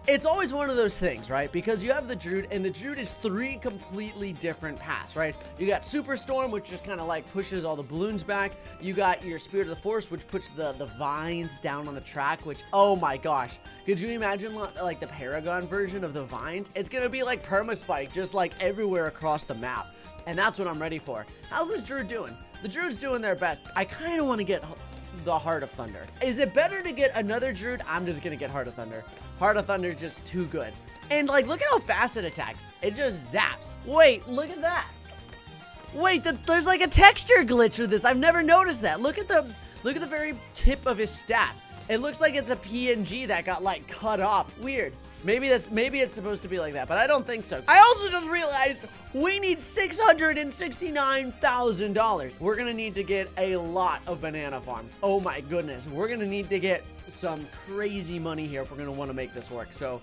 it's always one of those things, right? Because you have the Druid, and the Druid is 3 completely different paths, right? You got Superstorm, which just kind of like pushes all the balloons back. You got your Spirit of the Forest, which puts the vines down on the track, which, oh my gosh. Could you imagine like the Paragon version of the vines? It's gonna be like permaspike, just like everywhere across the map. And that's what I'm ready for. How's this Druid doing? The Druid's doing their best. I kind of want to get the Heart of Thunder. Is it better to get another Druid? I'm just gonna get Heart of Thunder. Heart of Thunder is just too good. And like, look at how fast it attacks. It just zaps. Wait, look at that. Wait, there's like a texture glitch with this. I've never noticed that. Look at the very tip of his staff. It looks like it's a PNG that got like cut off. Weird. Maybe it's supposed to be like that, but I don't think so. I also just realized we need $669,000. We're gonna need to get a lot of banana farms. Oh my goodness. We're gonna need to get some crazy money here if we're gonna want to make this work. So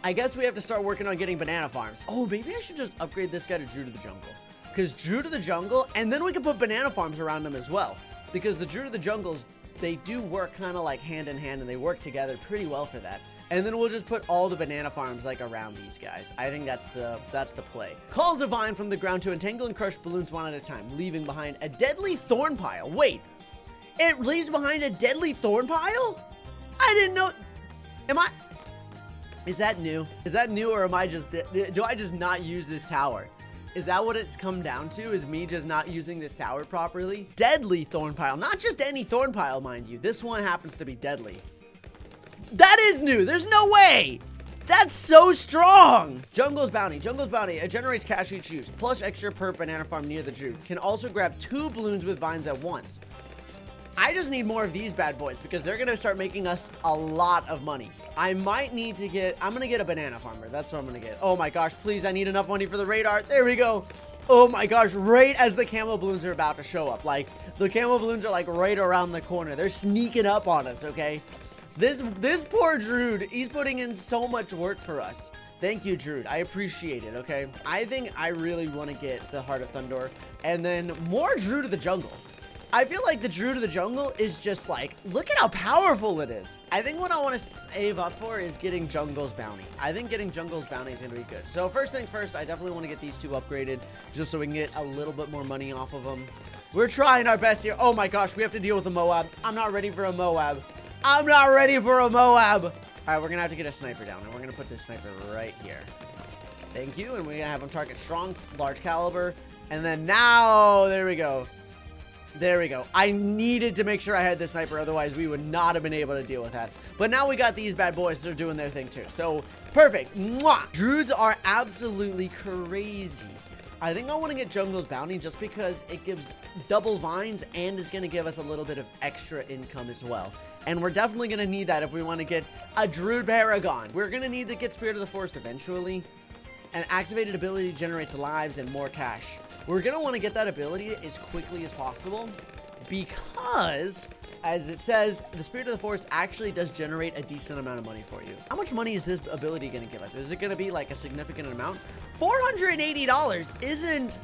I guess we have to start working on getting banana farms. Oh, maybe I should just upgrade this guy to Druid of the Jungle. Because Druid of the Jungle, and then we can put banana farms around them as well. Because the Druid of the Jungles, they do work kind of like hand in hand, and they work together pretty well for that. And then we'll just put all the banana farms like around these guys. I think that's the play. Calls a vine from the ground to entangle and crush balloons one at a time, leaving behind a deadly thorn pile. Wait, it leaves behind a deadly thorn pile? I didn't know. Is that new? Is that new, or do I just not use this tower? Is that what it's come down to? Is me just not using this tower properly? Deadly thorn pile, not just any thorn pile, mind you. This one happens to be deadly. That is new. There's no way. That's so strong. Jungle's Bounty. Jungle's Bounty. It generates cash each use, plus extra per banana farm near the Druid. Can also grab 2 balloons with vines at once. I just need more of these bad boys because they're going to start making us a lot of money. I might need to get... I'm going to get a banana farmer. That's what I'm going to get. Oh my gosh, please. I need enough money for the radar. There we go. Oh my gosh, right as the camo balloons are about to show up. Like, the camo balloons are like right around the corner. They're sneaking up on us, okay? This poor Druid, he's putting in so much work for us. Thank you, Druid. I appreciate it, okay? I think I really want to get the Heart of Thunder and then more Druid of the Jungle. I feel like the Druid of the Jungle is just like, look at how powerful it is. I think what I want to save up for is getting Jungle's Bounty. I think getting Jungle's Bounty is going to be good. So first things first, I definitely want to get these 2 upgraded just so we can get a little bit more money off of them. We're trying our best here. Oh my gosh, we have to deal with a Moab. I'm not ready for a Moab. I'm not ready for a Moab. All right, we're going to have to get a sniper down, and we're going to put this sniper right here. Thank you, and we're going to have him target strong, large caliber, and then now, there we go. There we go. I needed to make sure I had the sniper, otherwise we would not have been able to deal with that. But now we got these bad boys that are doing their thing too. So, perfect. Mwah! Druids are absolutely crazy. I think I want to get Jungle's Bounty just because it gives double vines and is going to give us a little bit of extra income as well. And we're definitely going to need that if we want to get a Druid Paragon. We're going to need to get Spirit of the Forest eventually. An activated ability generates lives and more cash. We're going to want to get that ability as quickly as possible because, as it says, the Spirit of the Forest actually does generate a decent amount of money for you. How much money is this ability going to give us? Is it going to be like a significant amount? $480 isn't...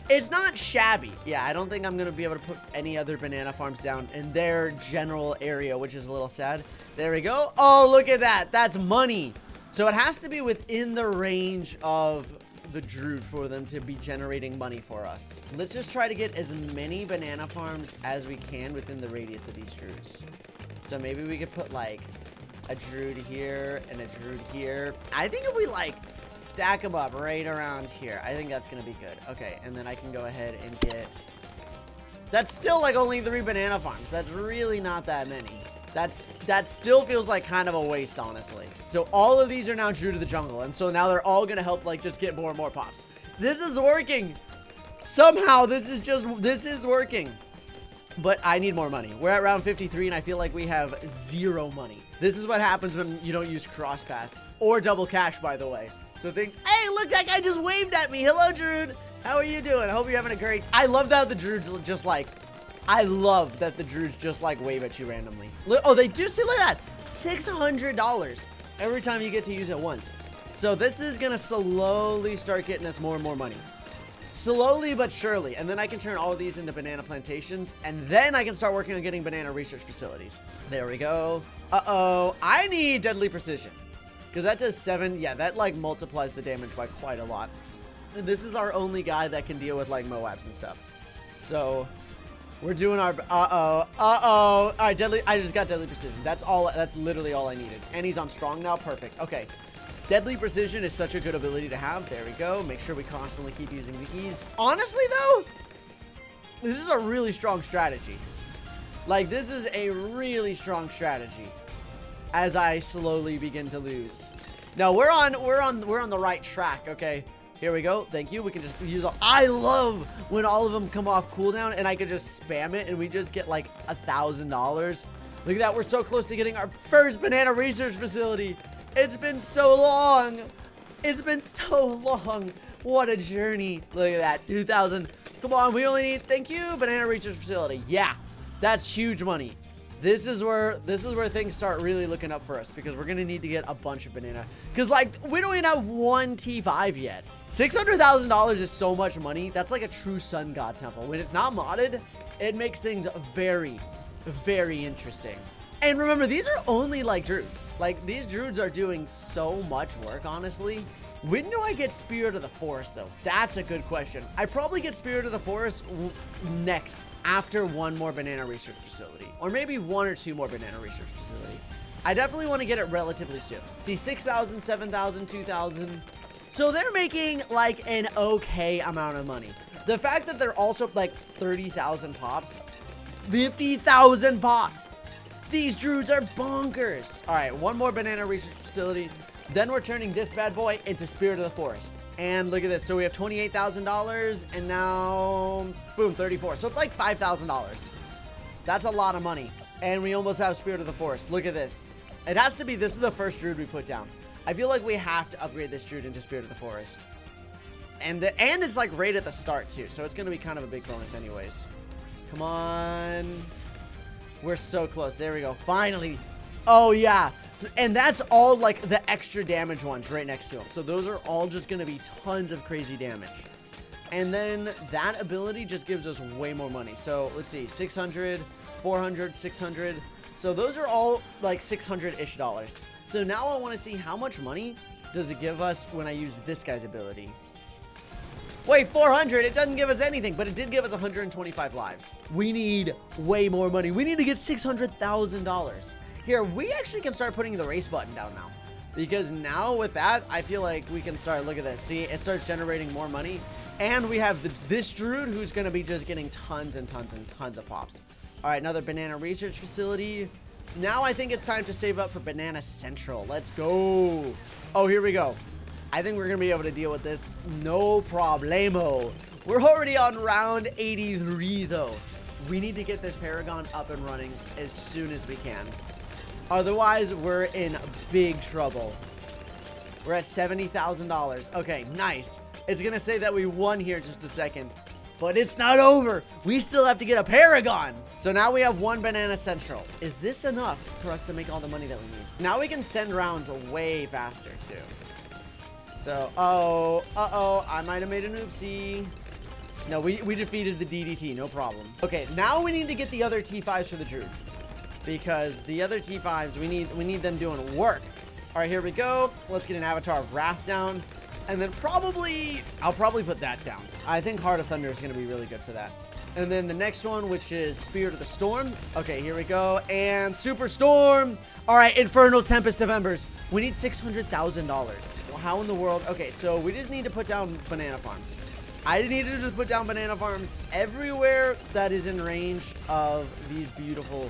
It's not shabby. Yeah, I don't think I'm going to be able to put any other banana farms down in their general area, which is a little sad. There we go. Oh, look at that. That's money. So it has to be within the range of the Druid for them to be generating money for us. Let's just try to get as many banana farms as we can within the radius of these Druids. So maybe we could put like a Druid here and a Druid here. I think if we like stack them up right around here, I think that's gonna be good. Okay, and then I can go ahead and get... That's still like only 3 banana farms. That's really not that many. That still feels like kind of a waste, honestly. So all of these are now Druid of the Jungle, and so now they're all gonna help like just get more and more pops. This is working. Somehow this is working. But I need more money. We're at round 53 and I feel like we have 0 money. This is what happens when you don't use crosspath or double cash, by the way. So things, hey, look, that guy just waved at me. Hello, Druid. How are you doing? I hope you're having a great... I love that the Druids just like... I love that the Druids just like wave at you randomly. Look, oh, they do. See, look at that. $600 every time you get to use it once. So this is going to slowly start getting us more and more money. Slowly but surely. And then I can turn all of these into banana plantations. And then I can start working on getting banana research facilities. There we go. Uh-oh. I need deadly precision. Because that does 7. Yeah, that like multiplies the damage by quite a lot. And this is our only guy that can deal with like Moabs and stuff. So... we're doing our, all right, deadly, I just got deadly precision. That's literally all I needed. And he's on strong now, perfect. Okay, deadly precision is such a good ability to have. There we go. Make sure we constantly keep using the ease. Honestly, though, this is a really strong strategy. Like, this is a really strong strategy as I slowly begin to lose. Now, we're on the right track, okay? Here we go. Thank you. We can just use all... I love when all of them come off cooldown and I can just spam it and we just get like $1,000. Look at that. We're so close to getting our first banana research facility. It's been so long. It's been so long. What a journey. Look at that. 2,000. Come on. We only need, thank you, banana research facility. Yeah, that's huge money. This is where things start really looking up for us, because we're going to need to get a bunch of banana. Because, like, we don't even have one T5 yet. $600,000 is so much money. That's like a true sun god temple. When it's not modded, it makes things very, very interesting. And remember, these are only like druids. Like, these druids are doing so much work, honestly. When do I get Spirit of the Forest, though? That's a good question. I probably get Spirit of the Forest next, after one more banana research facility. Or maybe one or two more banana research facility. I definitely want to get it relatively soon. See, 6,000, 7,000, 2,000. So they're making, like, an okay amount of money. The fact that they're also, like, 30,000 pops. 50,000 pops. These druids are bonkers. All right, one more banana research facility. Then we're turning this bad boy into Spirit of the Forest. And look at this. So we have $28,000 and now, boom, 34. So it's like $5,000. That's a lot of money. And we almost have Spirit of the Forest. Look at this. It has to be, this is the first druid we put down. I feel like we have to upgrade this druid into Spirit of the Forest. And it's like right at the start too. So it's going to be kind of a big bonus anyways. Come on. We're so close. There we go. Finally. Oh, yeah. And that's all like the extra damage ones right next to them. So those are all just going to be tons of crazy damage. And then that ability just gives us way more money. So let's see, 600, 400, 600. So those are all like 600-ish dollars. So now I want to see how much money does it give us when I use this guy's ability. Wait, 400, it doesn't give us anything, but it did give us 125 lives. We need way more money. We need to get $600,000. Here, we actually can start putting the race button down now. Because now with that, I feel like we can start, look at this. See, it starts generating more money. And we have this druid who's going to be just getting tons and tons and tons of pops. All right, another banana research facility. Now I think it's time to save up for Banana Central. Let's go. Oh, here we go. I think we're going to be able to deal with this. No problemo. We're already on round 83, though. We need to get this paragon up and running as soon as we can. Otherwise, we're in big trouble. We're at $70,000. Okay, nice. It's going to say that we won here in just a second. But it's not over. We still have to get a paragon. So now we have one Banana Central. Is this enough for us to make all the money that we need? Now we can send rounds way faster, too. So, I might have made an oopsie. No, we defeated the DDT, no problem. Okay, now we need to get the other T5s for the Druid. Because the other T5s, we need them doing work. All right, here we go. Let's get an Avatar of Wrath down. And then I'll probably put that down. I think Heart of Thunder is going to be really good for that. And then the next one, which is Spirit of the Storm. Okay, here we go. And Super Storm. All right, Infernal Tempest of Embers. We need $600,000. Well, how in the world? Okay, so we just need to put down banana farms. I needed to put down banana farms everywhere that is in range of these beautiful,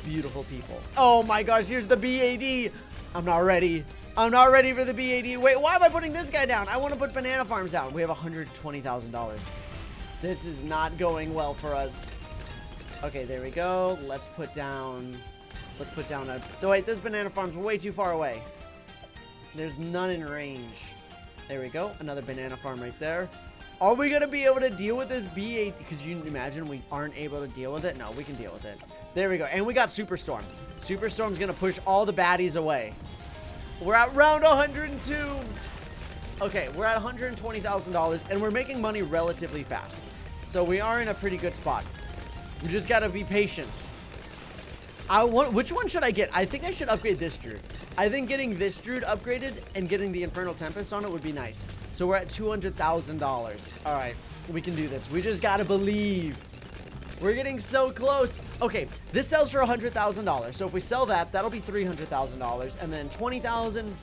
beautiful people. Oh my gosh, here's the BAD. I'm not ready. I'm not ready for the BAD. Wait, why am I putting this guy down? I want to put banana farms down. We have $120,000. This is not going well for us. Okay, there we go. Let's put down a... Oh, wait, this banana farm's way too far away. There's none in range. There we go. Another banana farm right there. Are we going to be able to deal with this BAT? Could you imagine we aren't able to deal with it? No, we can deal with it. There we go. And we got Superstorm. Superstorm's going to push all the baddies away. We're at round 102. Okay, we're at $120,000, and we're making money relatively fast. So we are in a pretty good spot. We just got to be patient. Which one should I get? I think I should upgrade this Druid. I think getting this Druid upgraded and getting the Infernal Tempest on it would be nice. So we're at $200,000. All right, we can do this. We just got to believe. We're getting so close. Okay, this sells for $100,000. So if we sell that, that'll be $300,000. And then 20,000,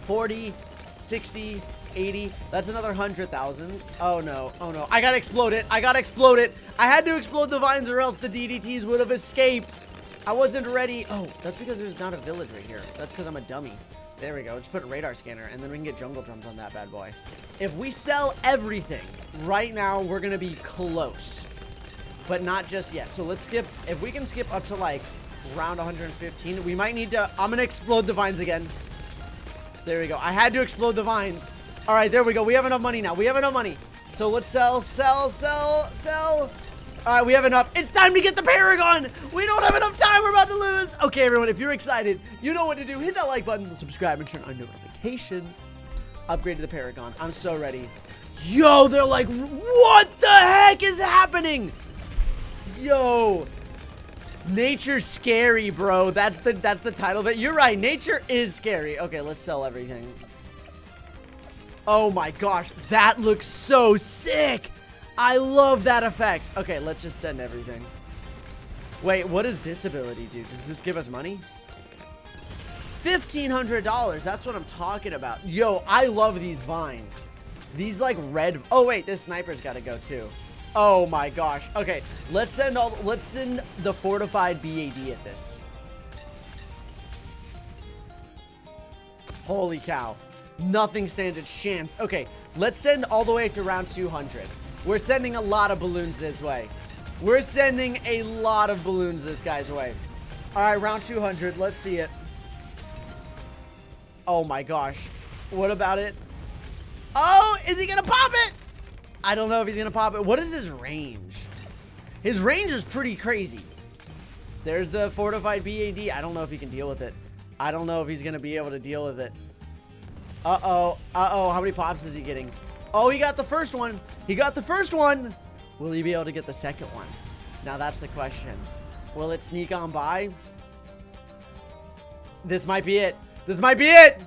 40, 60, 80. That's another 100,000. Oh no, oh no. I gotta explode it. I gotta explode it. I had to explode the vines or else the DDTs would have escaped. I wasn't ready. Oh, that's because there's not a village right here. That's because I'm a dummy. There we go. Let's put a radar scanner and then we can get jungle drums on that bad boy. If we sell everything right now, we're gonna be close. But not just yet. So let's skip. If we can skip up to like round 115, we might need to. I'm going to explode the vines again. There we go. I had to explode the vines. All right, there we go. We have enough money now. We have enough money. So let's sell. All right, we have enough. It's time to get the paragon. We don't have enough time. We're about to lose. Okay, everyone, if you're excited, you know what to do. Hit that like button, subscribe, and turn on notifications. Upgrade to the paragon. I'm so ready. Yo, they're like, what the heck is happening? Yo, nature's scary, bro. That's the title of it. You're right. Nature is scary. Okay, let's sell everything. Oh my gosh, that looks so sick. I love that effect. Okay, let's just send everything. Wait, what does this ability do? Does this give us money? $1,500. That's what I'm talking about. Yo, I love these vines. These like red. Oh wait, this sniper's got to go too. Oh my gosh. Okay, let's send the fortified BAD at this. Holy cow. Nothing stands a chance. Okay, let's send all the way to round 200. We're sending a lot of balloons this way. We're sending a lot of balloons this guy's way. All right, round 200. Let's see it. Oh my gosh. What about it? Oh, is he going to pop it? I don't know if he's going to pop it. What is his range? His range is pretty crazy. There's the fortified BAD. I don't know if he can deal with it. I don't know if he's going to be able to deal with it. Uh-oh. Uh-oh. How many pops is he getting? Oh, he got the first one. He got the first one. Will he be able to get the second one? Now that's the question. Will it sneak on by? This might be it. This might be it.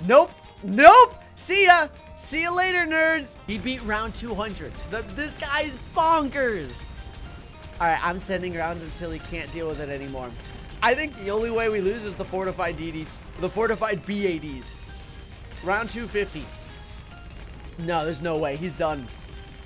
Nope. Nope. See ya. See you later, nerds. He beat round 200. This guy's bonkers. All right, I'm sending rounds until he can't deal with it anymore. I think the only way we lose is the fortified DDs, the fortified BADs. Round 250. No, there's no way. He's done.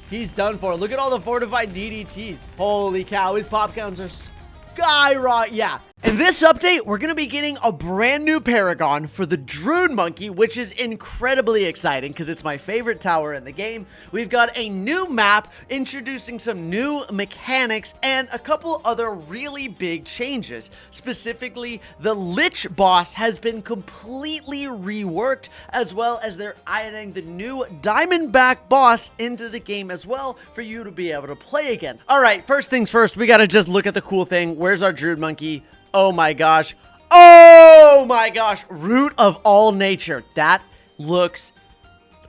He's done for. Look at all the fortified DDTs. Holy cow, his pop counts are skyrocket. Yeah. In this update, we're going to be getting a brand new paragon for the Druid monkey, which is incredibly exciting because it's my favorite tower in the game. We've got a new map introducing some new mechanics and a couple other really big changes. Specifically, the Lich boss has been completely reworked, as well as they're adding the new Diamondback boss into the game as well for you to be able to play against. All right, first things first, we got to just look at the cool thing. Where's our Druid monkey? Oh my gosh. Oh my gosh. Root of all nature. That looks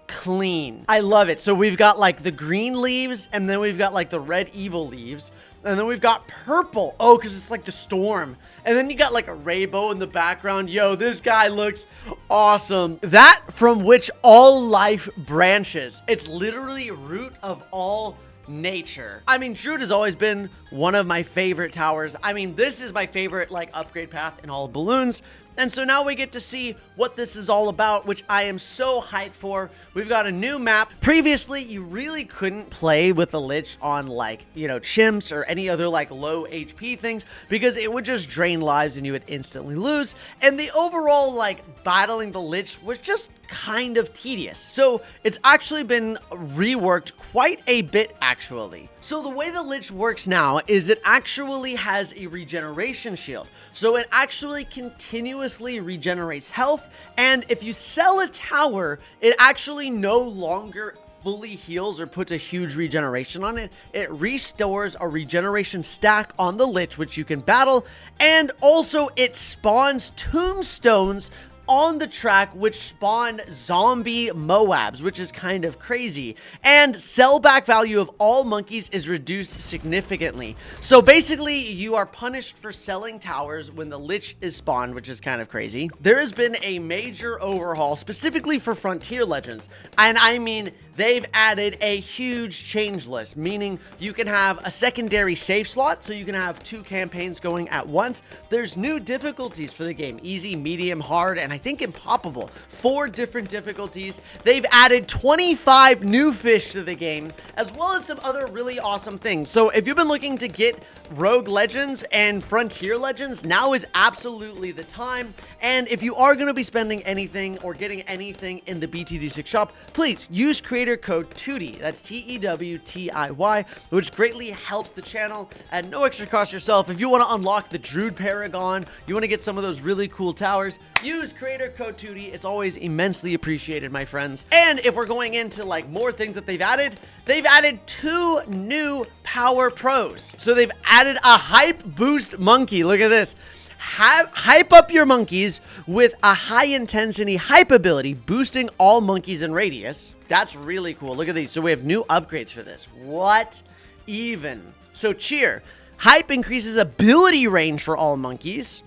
clean. I love it. So we've got like the green leaves, and then we've got like the red evil leaves, and then we've got purple. Oh, because it's like the storm. And then you got like a rainbow in the background. Yo, this guy looks awesome. That from which all life branches. It's literally root of all nature. I mean, Druid has always been one of my favorite towers. I mean, this is my favorite like upgrade path in all of balloons. And so now we get to see what this is all about, which I am so hyped for. We've got a new map. Previously, you really couldn't play with the Lich on like, you know, chimps or any other like low HP things because it would just drain lives and you would instantly lose. And the overall like battling the Lich was just kind of tedious. So it's actually been reworked quite a bit actually. So the way the Lich works now is it actually has a regeneration shield. So it actually continuously regenerates health, and if you sell a tower, it actually no longer fully heals or puts a huge regeneration on it. It restores a regeneration stack on the Lich, which you can battle, and also it spawns tombstones on the track, which spawn zombie Moabs, which is kind of crazy. And sellback value of all monkeys is reduced significantly. So basically, you are punished for selling towers when the Lich is spawned, which is kind of crazy. There has been a major overhaul specifically for Frontier Legends, and I mean, they've added a huge change list, meaning you can have a secondary save slot, so you can have 2 campaigns going at once. There's new difficulties for the game, easy, medium, hard, and I think impossible. 4 different difficulties. They've added 25 new fish to the game, as well as some other really awesome things. So if you've been looking to get Rogue Legends and Frontier Legends, now is absolutely the time. And if you are going to be spending anything or getting anything in the BTD6 shop, please use creator code Tewtiy. That's Tewtiy, which greatly helps the channel at no extra cost yourself. If you want to unlock the Druid Paragon, you want to get some of those really cool towers, use creator code Tewtiy. It's always immensely appreciated, my friends. And if we're going into like more things that they've added 2 new power pros. So they've added a hype boost monkey. Look at this. Hype up your monkeys with a high intensity hype ability, boosting all monkeys in radius. That's really cool. Look at these. So we have new upgrades for this. What even? So cheer. Hype increases ability range for all monkeys.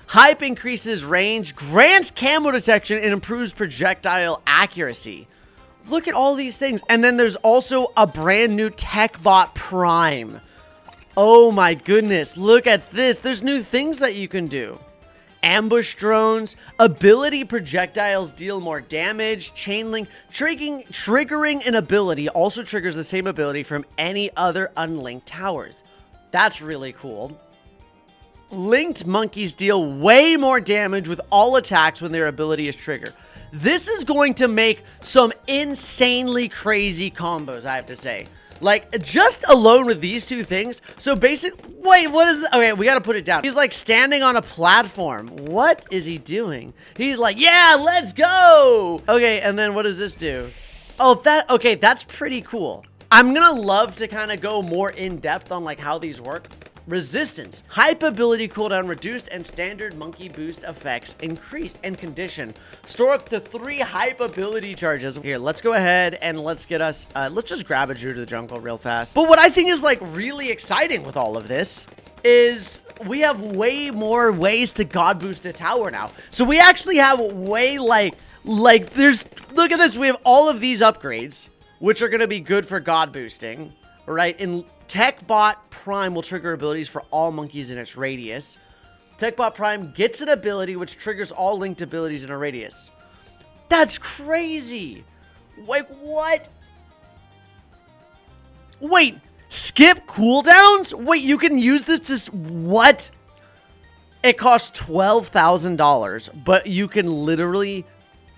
Hype increases range, grants camo detection, and improves projectile accuracy. Look at all these things. And then there's also a brand new TechBot Prime. Oh my goodness, look at this. There's new things that you can do. Ambush drones, ability projectiles deal more damage, chain link, triggering an ability also triggers the same ability from any other unlinked towers. That's really cool. Linked monkeys deal way more damage with all attacks when their ability is triggered. This is going to make some insanely crazy combos, I have to say. Like, just alone with these 2 things. So basically, wait, what is this? Okay, we got to put it down. He's like standing on a platform. What is he doing? He's like, yeah, let's go. Okay, and then what does this do? Oh, okay, that's pretty cool. I'm going to love to kind of go more in depth on like how these work. Resistance. Hype ability cooldown reduced and standard monkey boost effects increased and condition. Store up to 3 hype ability charges. Here, let's go ahead and let's get us, let's just grab a Druid to the jungle real fast. But what I think is like really exciting with all of this is we have way more ways to god boost a tower now. So we actually have way like there's, look at this. We have all of these upgrades, which are going to be good for god boosting, right? And TechBot Prime will trigger abilities for all monkeys in its radius. TechBot Prime gets an ability which triggers all linked abilities in a radius. That's crazy. Wait, what? Wait, skip cooldowns? Wait, you can use this to... What? It costs $12,000, but you can literally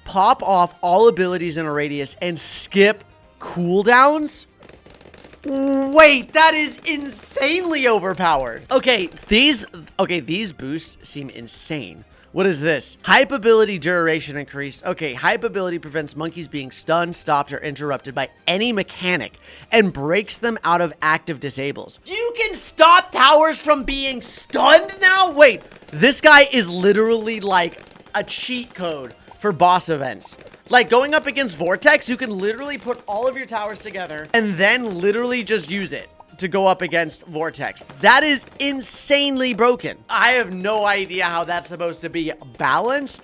pop off all abilities in a radius and skip cooldowns? Wait, that is insanely overpowered. Okay, these boosts seem insane. What is this? Hype ability duration increased. Okay, hype ability prevents monkeys being stunned, stopped, or interrupted by any mechanic and breaks them out of active disables. You can stop towers from being stunned now? Wait, this guy is literally like a cheat code for boss events. Like going up against Vortex, you can literally put all of your towers together and then literally just use it to go up against Vortex. That is insanely broken. I have no idea how that's supposed to be balanced,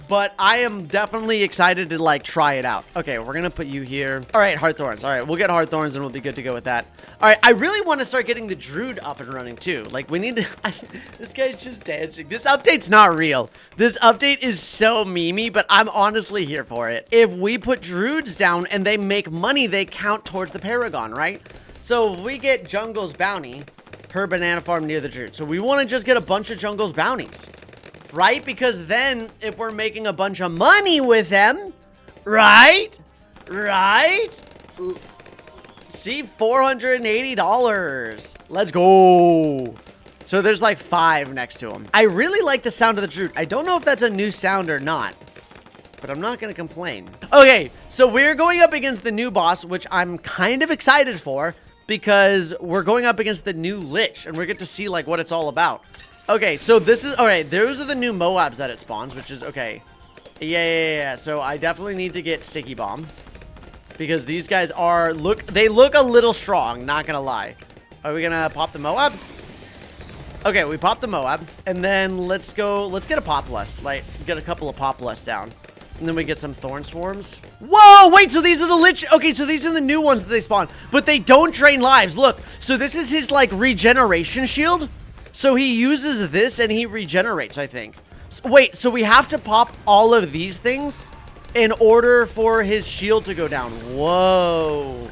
but I am definitely excited to like try it out. Okay, we're gonna put you here. All right, Heartthorns. All right, we'll get Heartthorns and we'll be good to go with that. All right, I really want to start getting the Druid up and running too. Like we need to, this guy's just dancing. This update's not real. This update is so memey, but I'm honestly here for it. If we put Druids down and they make money, they count towards the paragon, right? So if we get Jungle's bounty per banana farm near the Druid. So we want to just get a bunch of Jungle's bounties. Right? Because then if we're making a bunch of money with them, right? Right? See, $480. Let's go. So there's like 5 next to him. I really like the sound of the Druid. I don't know if that's a new sound or not, but I'm not going to complain. Okay, so we're going up against the new boss, which I'm kind of excited for because we're going up against the new Lich and we get to see like what it's all about. Okay, so this is... Alright, those are the new Moabs that it spawns, which is... Okay. Yeah. So I definitely need to get Sticky Bomb. Because these guys are... They look a little strong, not gonna lie. Are we gonna pop the Moab? Okay, we popped the Moab. And then let's go... Let's get a Populus. Like, get a couple of Populus down. And then we get some Thorn Swarms. Whoa, wait, so these are the Lich... Okay, so these are the new ones that they spawn. But they don't drain lives. Look, so this is his, like, regeneration shield. So he uses this and he regenerates, I think. So, wait, so we have to pop all of these things in order for his shield to go down. Whoa.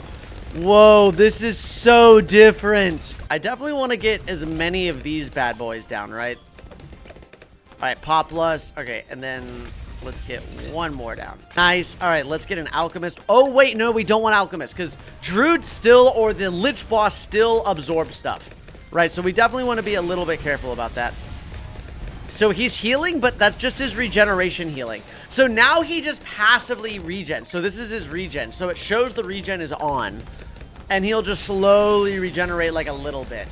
Whoa, this is so different. I definitely want to get as many of these bad boys down, right? All right, Populus. Okay, and then let's get one more down. Nice. All right, let's get an Alchemist. Oh, wait, no, we don't want Alchemist because Druid still, or the Lich boss still absorbs stuff. Right, so we definitely want to be a little bit careful about that. So he's healing, but that's just his regeneration healing. So now he just passively regens. So this is his regen. So it shows the regen is on. And he'll just slowly regenerate like a little bit.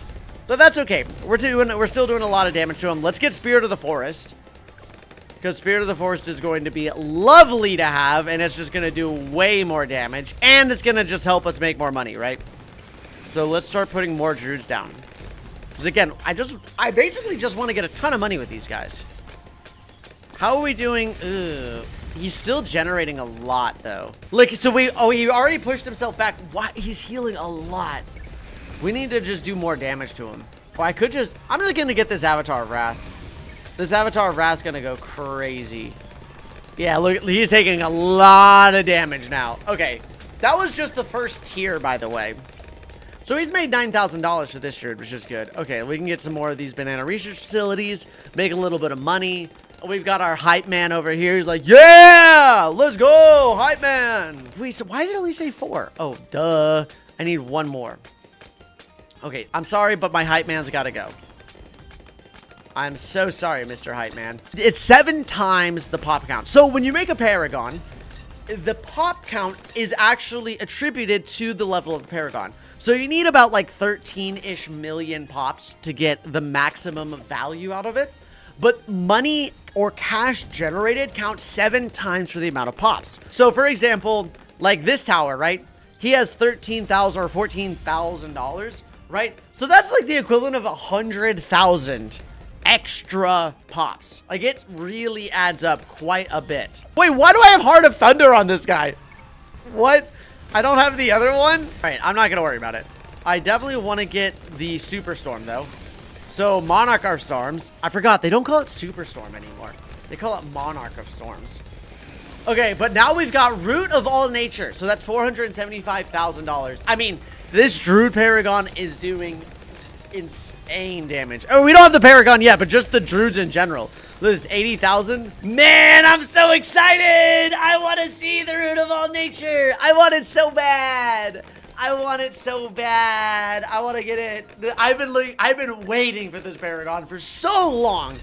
But that's okay. We're still doing a lot of damage to him. Let's get Spirit of the Forest. Because Spirit of the Forest is going to be lovely to have. And it's just going to do way more damage. And it's going to just help us make more money, right? So let's start putting more Druids down. Because again, I basically just want to get a ton of money with these guys. How are we doing? Ugh. He's still generating a lot, though. Like, so he already pushed himself back. Why? He's healing a lot. We need to just do more damage to him. Or I'm just going to get this Avatar of Wrath. This Avatar of Wrath's going to go crazy. Yeah, look, he's taking a lot of damage now. Okay, that was just the first tier, by the way. So he's made $9,000 for this Druid, which is good. Okay, we can get some more of these banana research facilities, make a little bit of money. We've got our hype man over here. He's like, yeah, let's go, hype man. Wait, so why did it only say 4? Oh, duh. I need 1 more. Okay, I'm sorry, but my hype man's got to go. I'm so sorry, Mr. Hype Man. It's 7 times the pop count. So when you make a paragon, the pop count is actually attributed to the level of the paragon. So you need about like 13-ish million pops to get the maximum value out of it. But money or cash generated counts 7 times for the amount of pops. So for example, like this tower, right? He has $13,000 or $14,000, right? So that's like the equivalent of 100,000 extra pops. Like it really adds up quite a bit. Wait, why do I have Heart of Thunder on this guy? What? I don't have the other one? All right, I'm not gonna worry about it. I definitely want to get the Superstorm though. So Monarch of Storms. I forgot, they don't call it Superstorm anymore. They call it Monarch of Storms. Okay, but now we've got Root of All Nature. So that's $475,000. I mean, this Druid Paragon is doing insane damage. Oh, we don't have the Paragon yet, but just the Druids in general. This is 80,000. Man, I'm so excited. I want to see the Root of All Nature. I want it so bad. I want it so bad. I want to get it. I've been waiting for this Paragon for so long.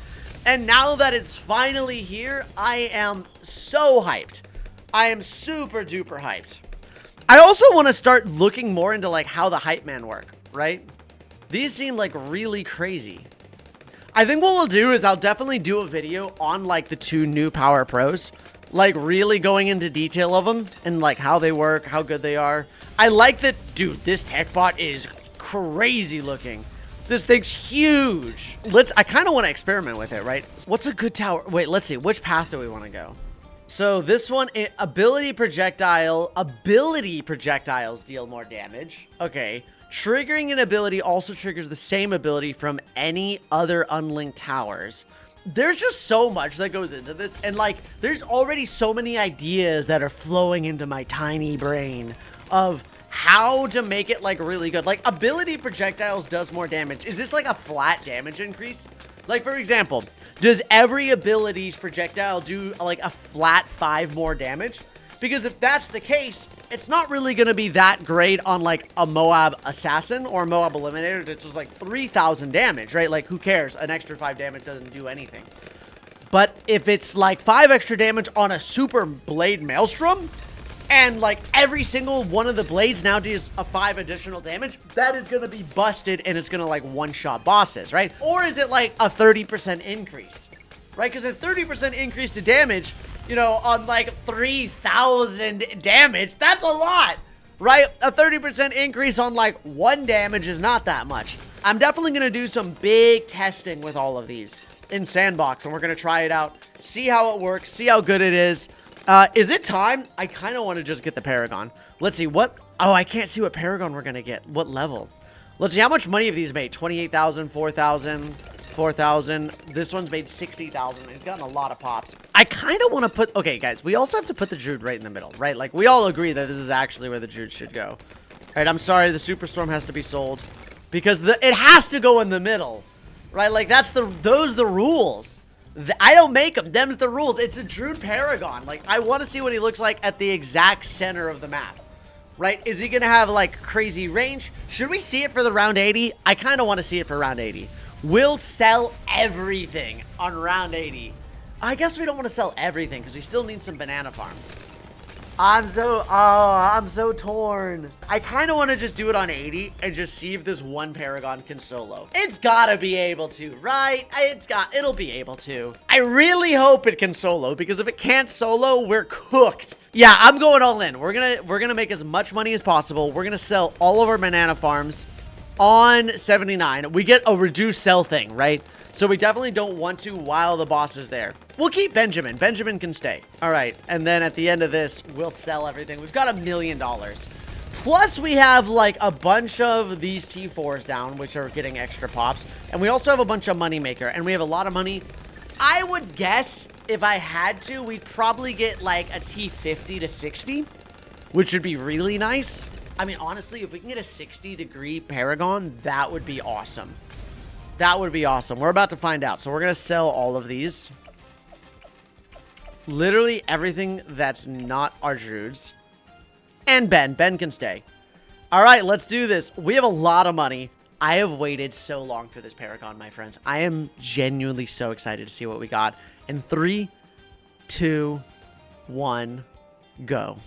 And now that it's finally here, I am so hyped. I am super duper hyped. I also want to start looking more into like how the hype man work, right? These seem like really crazy. I think what we'll do is I'll definitely do a video on like the 2 new Power Pros, like really going into detail of them and like how they work, how good they are. I like that, dude, this tech bot is crazy looking. This thing's huge. I kind of want to experiment with it, right? What's a good tower? Wait, let's see. Which path do we want to go? So this one, ability projectiles deal more damage. Okay. Triggering an ability also triggers the same ability from any other unlinked towers. There's just so much that goes into this. And like, there's already so many ideas that are flowing into my tiny brain of how to make it like really good. Like ability projectiles does more damage. Is this like a flat damage increase? Like for example, does every ability's projectile do like a flat 5 more damage? Because if that's the case, it's not really going to be that great on like a Moab Assassin or a Moab Eliminator that's just like 3,000 damage, right? Like who cares? An extra 5 damage doesn't do anything. But if it's like 5 extra damage on a Super Blade Maelstrom, and like every single one of the blades now does a 5 additional damage, that is going to be busted and it's going to like one-shot bosses, right? Or is it like a 30% increase, right? Because a 30% increase to damage, you know, on like 3,000 damage, that's a lot, right? A 30% increase on like 1 damage is not that much. I'm definitely going to do some big testing with all of these in Sandbox, and we're going to try it out, see how it works, see how good it is. Is it time? I kind of want to just get the Paragon. Let's see what... Oh, I can't see what Paragon we're going to get. What level? Let's see how much money have these made. 28,000, 4,000, 4,000. This one's made 60,000. He's gotten a lot of pops. I kind of want to put... Okay, guys, we also have to put the Druid right in the middle, right? Like, we all agree that this is actually where the Druid should go. All right, I'm sorry. The Superstorm has to be sold because it has to go in the middle, right? Like, those are the rules. I don't make them. Them's the rules. It's a Druid Paragon. Like, I want to see what he looks like at the exact center of the map, right? Is he going to have, like, crazy range? Should we see it for the round 80? I kind of want to see it for round 80. We'll sell everything on round 80. I guess we don't want to sell everything because we still need some banana farms. I'm so torn. I kind of want to just do it on 80 and just see if this one paragon can solo. It's gotta be able to, right? It'll be able to. I really hope it can solo, because if it can't solo, we're cooked. Yeah, I'm going all in. We're gonna make as much money as possible. We're gonna sell all of our banana farms on 79. We get a reduced sell thing, right? So we definitely don't want to while the boss is there. We'll keep Benjamin. Benjamin can stay. All right. And then at the end of this, we'll sell everything. We've got $1 million. Plus, we have like a bunch of these T4s down, which are getting extra pops. And we also have a bunch of Moneymaker. And we have a lot of money. I would guess if I had to, we'd probably get like a T50 to 60, which would be really nice. I mean, honestly, if we can get a 60-degree paragon, that would be awesome. That would be awesome. We're about to find out. So we're going to sell all of these. Literally everything that's not our Druids. And Ben. Ben can stay. All right, let's do this. We have a lot of money. I have waited so long for this paragon, my friends. I am genuinely so excited to see what we got. In 3, 2, 1, go.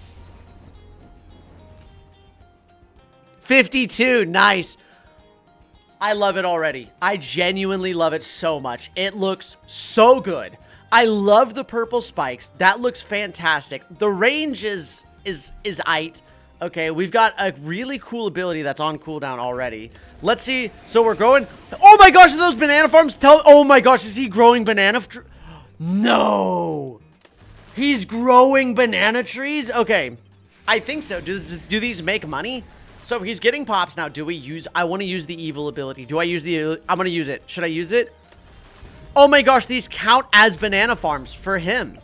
52. Nice. I love it already. I genuinely love it so much. It looks so good. I love the purple spikes. That looks fantastic. The range is aight. Okay, we've got a really cool ability that's on cooldown already. Let's see. So we're growing. Oh my gosh, are those banana farms? Oh my gosh, is he growing banana? No. He's growing banana trees? Okay, I think so. Do these make money? So he's getting pops now. Do we use... I want to use the evil ability. Do I use the... I'm going to use it. Should I use it? Oh my gosh, these count as banana farms for him.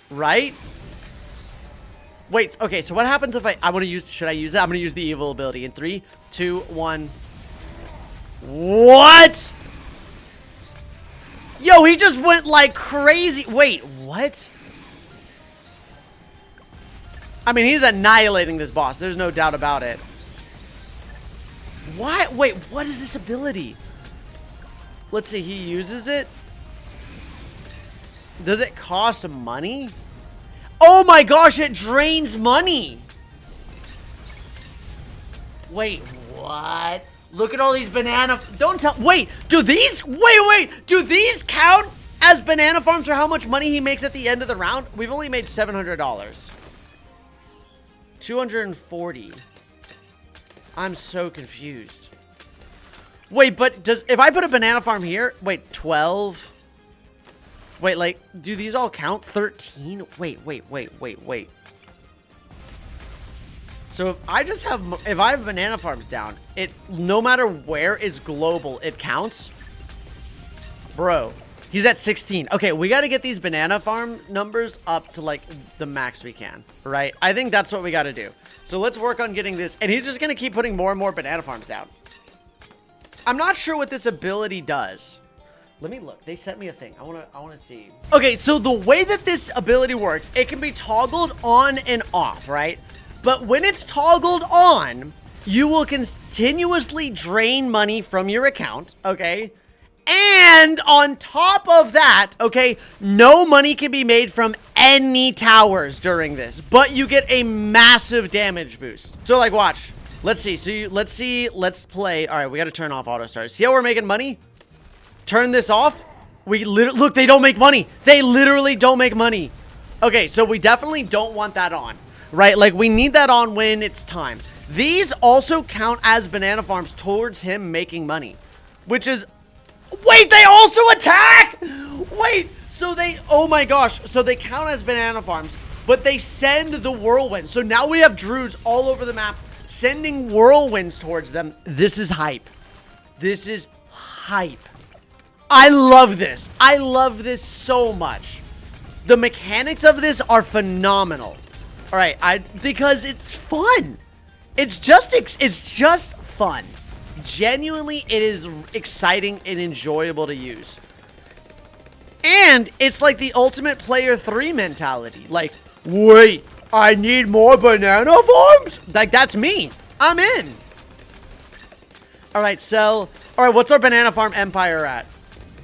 Right? Wait, okay, so what happens if I want to use... Should I use it? I'm going to use the evil ability in 3, 2, 1. What? Yo, he just went like crazy. Wait, what? I mean, he's annihilating this boss. There's no doubt about it. Why? Wait, what is this ability? Let's see, he uses it. Does it cost money? Oh my gosh, it drains money. Wait, what? Look at all these banana... Don't tell... Wait, do these... Wait. Do these count as banana farms for how much money he makes at the end of the round? We've only made $700. 240. I'm so confused. Wait, but if I put a banana farm here, wait, 12. Wait, like, do these all count? 13? Wait. So if I have banana farms down, no matter where it's global, it counts. Bro, he's at 16. Okay, we got to get these banana farm numbers up to like the max we can, right? I think that's what we got to do. So let's work on getting this. And he's just going to keep putting more and more banana farms down. I'm not sure what this ability does. Let me look. They sent me a thing. I want to see. Okay, so the way that this ability works, it can be toggled on and off, right? But when it's toggled on, you will continuously drain money from your account, okay? And on top of that, okay, no money can be made from any towers during this, but you get a massive damage boost. So like, watch. Let's see. So let's play. All right, we got to turn off auto stars. See how we're making money? Turn this off. Look, they don't make money. They literally don't make money. Okay, so we definitely don't want that on, right? Like, we need that on when it's time. These also count as banana farms towards him making money, which is... Wait, they also attack! Wait, so they... Oh my gosh. So they count as banana farms, but they send the whirlwind. So now we have Druids all over the map sending whirlwinds towards them. This is hype. This is hype. I love this. I love this so much. The mechanics of this are phenomenal. All right, because it's fun. It's just fun. Genuinely, it is exciting and enjoyable to use. And it's like the ultimate player 3 mentality. Like, wait, I need more banana farms? Like, that's me. I'm in. All right, sell. All All right, what's our banana farm empire at?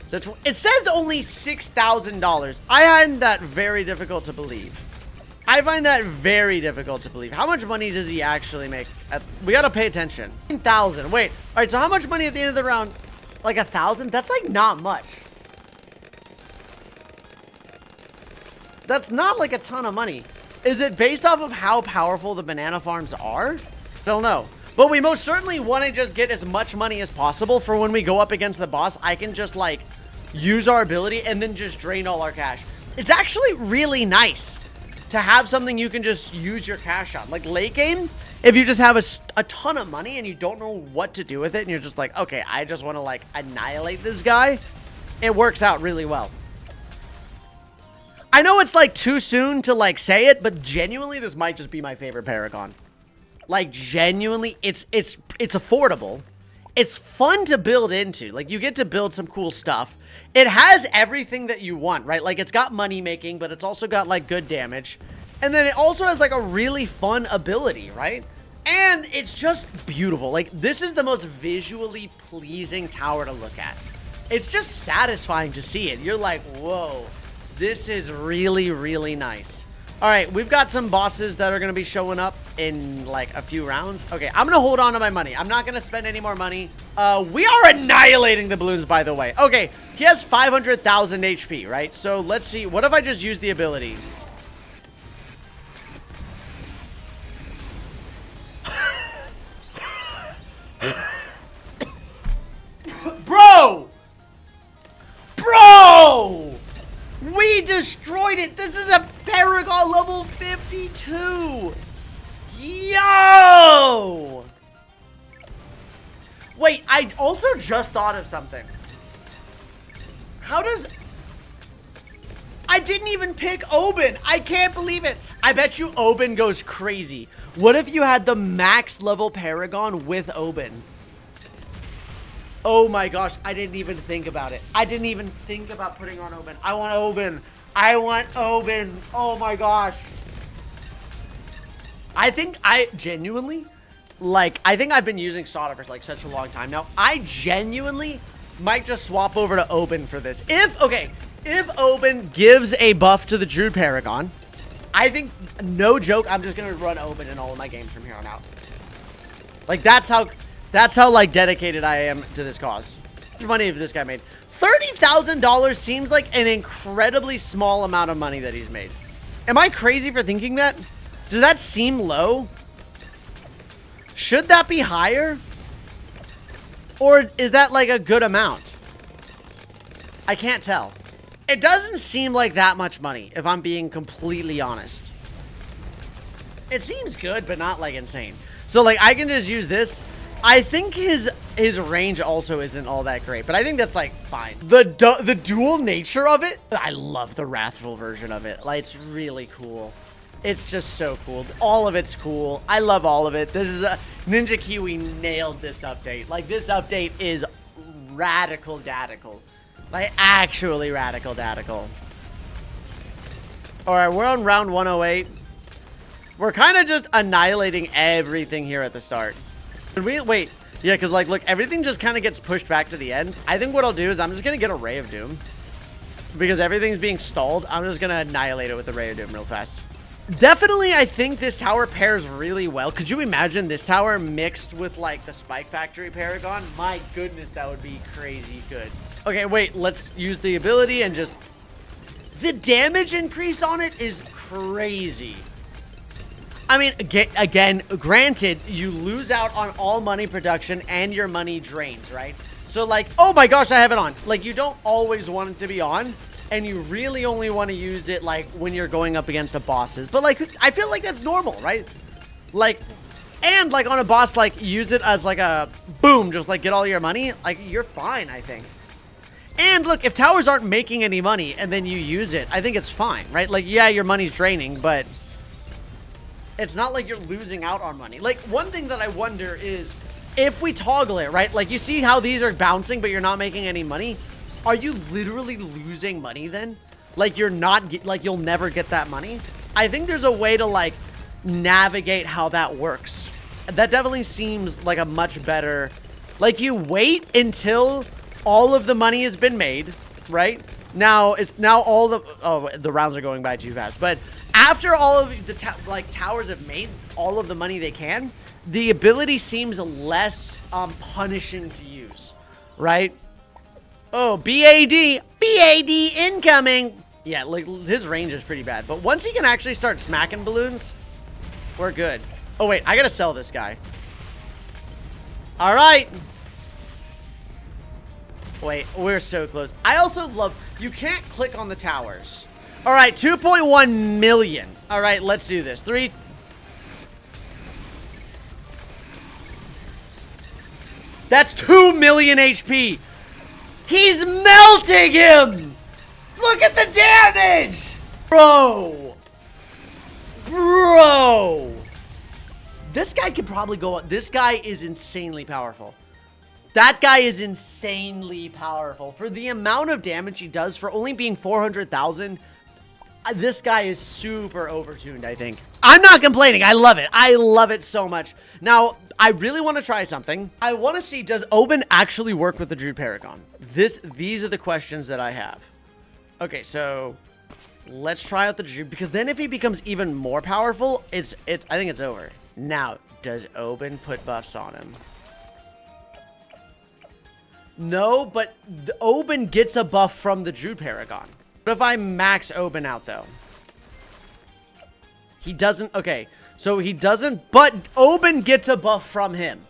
So it says only $6,000. I find that very difficult to believe. I find that very difficult to believe. How much money does he actually make? We gotta pay attention. 1,000. Wait. All right, so how much money at the end of the round? Like 1,000? That's like not much. That's not like a ton of money. Is it based off of how powerful the banana farms are? Don't know. But we most certainly want to just get as much money as possible for when we go up against the boss. I can just like use our ability and then just drain all our cash. It's actually really nice to have something you can just use your cash on. Like late game, if you just have a ton of money and you don't know what to do with it and you're just like, okay, I just want to like annihilate this guy, it works out really well. I know it's like too soon to like say it, but genuinely this might just be my favorite paragon. Like genuinely, it's affordable. It's fun to build into. Like you get to build some cool stuff. It has everything that you want, right? Like it's got money making, but it's also got like good damage. And then it also has like a really fun ability, right? And it's just beautiful. Like this is the most visually pleasing tower to look at. It's just satisfying to see it. You're like, whoa, this is really, really nice. All right, we've got some bosses that are going to be showing up in like a few rounds. Okay, I'm going to hold on to my money. I'm not going to spend any more money. We are annihilating the balloons, by the way. Okay, he has 500,000 HP, right? So let's see. What if I just use the ability? Bro! Bro! We destroyed it. This is a paragon level 52. Yo! Wait, I also just thought of something. How does... I didn't even pick Oben. I can't believe it. I bet you Oben goes crazy. What if you had the max level paragon with Oben? Oh my gosh, I didn't even think about it. I didn't even think about putting on Oben. I want Oben. I want Oben. Oh my gosh. I think I genuinely, like, I think I've been using Soda for like such a long time now. I genuinely might just swap over to Oben for this. If Oben gives a buff to the Druid Paragon, I think, no joke, I'm just going to run Oben in all of my games from here on out. Like, that's how like dedicated I am to this cause. How much money this guy made? $30,000 seems like an incredibly small amount of money that he's made. Am I crazy for thinking that? Does that seem low? Should that be higher? Or is that like a good amount? I can't tell. It doesn't seem like that much money, if I'm being completely honest. It seems good, but not like insane. So like I can just use this. I think his range also isn't all that great, but I think that's like fine. The dual nature of it, I love the wrathful version of it. Like it's really cool. It's just so cool. All of it's cool. I love all of it. This is a Ninja Kiwi nailed this update. Like this update is radical dadical. Like actually radical dadical. All right, we're on round 108. We're kind of just annihilating everything here at the start. Wait, yeah, because like, look, everything just kind of gets pushed back to the end. I think what I'll do is I'm just going to get a Ray of Doom. Because everything's being stalled, I'm just going to annihilate it with the Ray of Doom real fast. Definitely, I think this tower pairs really well. Could you imagine this tower mixed with, like, the Spike Factory Paragon? My goodness, that would be crazy good. Okay, wait, let's use the ability and just... The damage increase on it is crazy. I mean, again, granted, you lose out on all money production and your money drains, right? So, like, oh my gosh, I have it on. Like, you don't always want it to be on, and you really only want to use it, like, when you're going up against the bosses. But, like, I feel like that's normal, right? Like, and, like, on a boss, like, use it as, like, a boom, just, like, get all your money. Like, you're fine, I think. And, look, if towers aren't making any money and then you use it, I think it's fine, right? Like, yeah, your money's draining, but... It's not like you're losing out on money. Like, one thing that I wonder is if we toggle it, right? Like, you see how these are bouncing, but you're not making any money? Are you literally losing money then? Like, you're not, like, you'll never get that money? I think there's a way to, like, navigate how that works. That definitely seems like a much better Like, you wait until all of the money has been made, right? Now all the rounds are going by too fast. But after all of the towers have made all of the money they can, the ability seems less punishing to use, right? Oh, BAD incoming. Yeah, like his range is pretty bad. But once he can actually start smacking balloons, we're good. Oh wait, I gotta sell this guy. All right. Wait, we're so close. I also love, you can't click on the towers. All right, 2.1 million. All right, let's do this. That's 2 million HP. He's melting him. Look at the damage. Bro. This guy could probably go up. This guy is insanely powerful. That guy is insanely powerful. For the amount of damage he does, for only being 400,000, this guy is super overtuned, I think. I'm not complaining. I love it. I love it so much. Now, I really want to try something. I want to see, does Oben actually work with the Druid Paragon? These are the questions that I have. Okay, so let's try out the Druid, because then if he becomes even more powerful, I think it's over. Now, does Oben put buffs on him? No, but the Oben gets a buff from the Druid Paragon. What if I max Oben out, though? He doesn't. Okay, so he doesn't, but Oben gets a buff from him.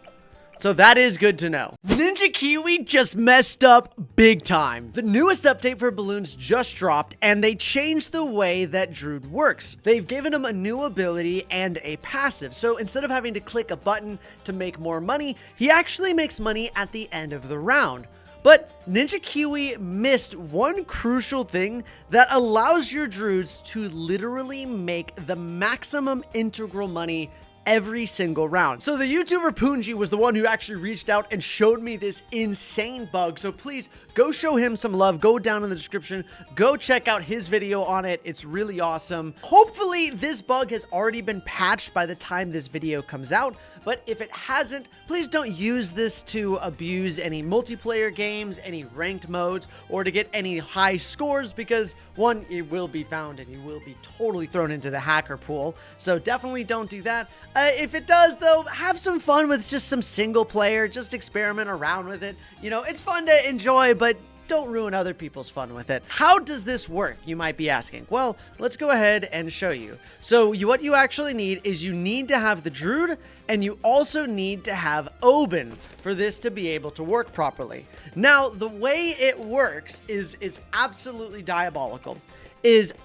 So that is good to know. Ninja Kiwi just messed up big time. The newest update for balloons just dropped, and they changed the way that Druid works. They've given him a new ability and a passive. So instead of having to click a button to make more money, he actually makes money at the end of the round. But Ninja Kiwi missed one crucial thing that allows your Druids to literally make the maximum integral money every single round. So the YouTuber Punji was the one who actually reached out and showed me this insane bug. So please go show him some love. Go down in the description. Go check out his video on it. It's really awesome. Hopefully this bug has already been patched by the time this video comes out. But if it hasn't, please don't use this to abuse any multiplayer games, any ranked modes, or to get any high scores, because one, it will be found and you will be totally thrown into the hacker pool. So definitely don't do that. If it does, though, have some fun with just some single player. Just experiment around with it. You know, it's fun to enjoy, but don't ruin other people's fun with it. How does this work, you might be asking? Well, let's go ahead and show you. So what you actually need is you need to have the Druid, and you also need to have Oben for this to be able to work properly. Now, the way it works is absolutely diabolical.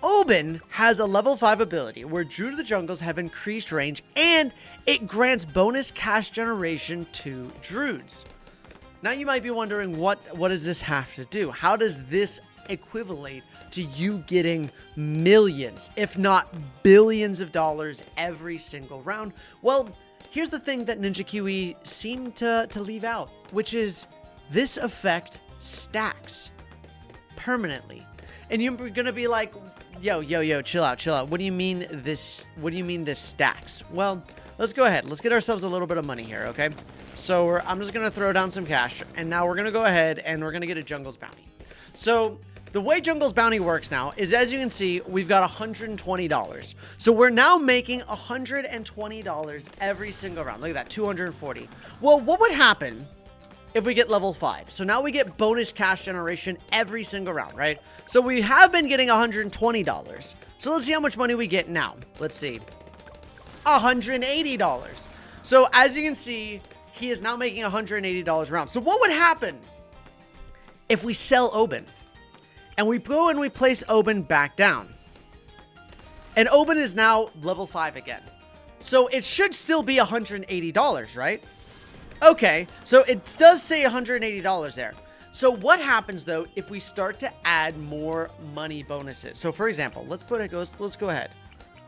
Oben has a level 5 ability where Druid of the Jungles have increased range, and it grants bonus cash generation to Druids. Now you might be wondering, what does this have to do? How does this equivalent to you getting millions, if not billions of dollars every single round? Well, here's the thing that Ninja Kiwi seemed to leave out, which is this effect stacks permanently. And you're gonna be like, yo, chill out. What do you mean this stacks? Well, let's go ahead. Let's get ourselves a little bit of money here, okay? So I'm just gonna throw down some cash, and now we're gonna go ahead and we're gonna get a Jungle's Bounty. So the way Jungle's Bounty works now is, as you can see, we've got $120. So we're now making $120 every single round. Look at that, 240. Well, what would happen if we get level 5? So now we get bonus cash generation every single round, right? So we have been getting $120. So let's see how much money we get now. Let's see. $180. So as you can see, he is now making $180 a round. So what would happen if we sell Oben? And we go and we place Oben back down. And Oben is now level 5 again. So it should still be $180, right? Okay, so it does say $180 there. So what happens, though, if we start to add more money bonuses? So for example, let's go ahead.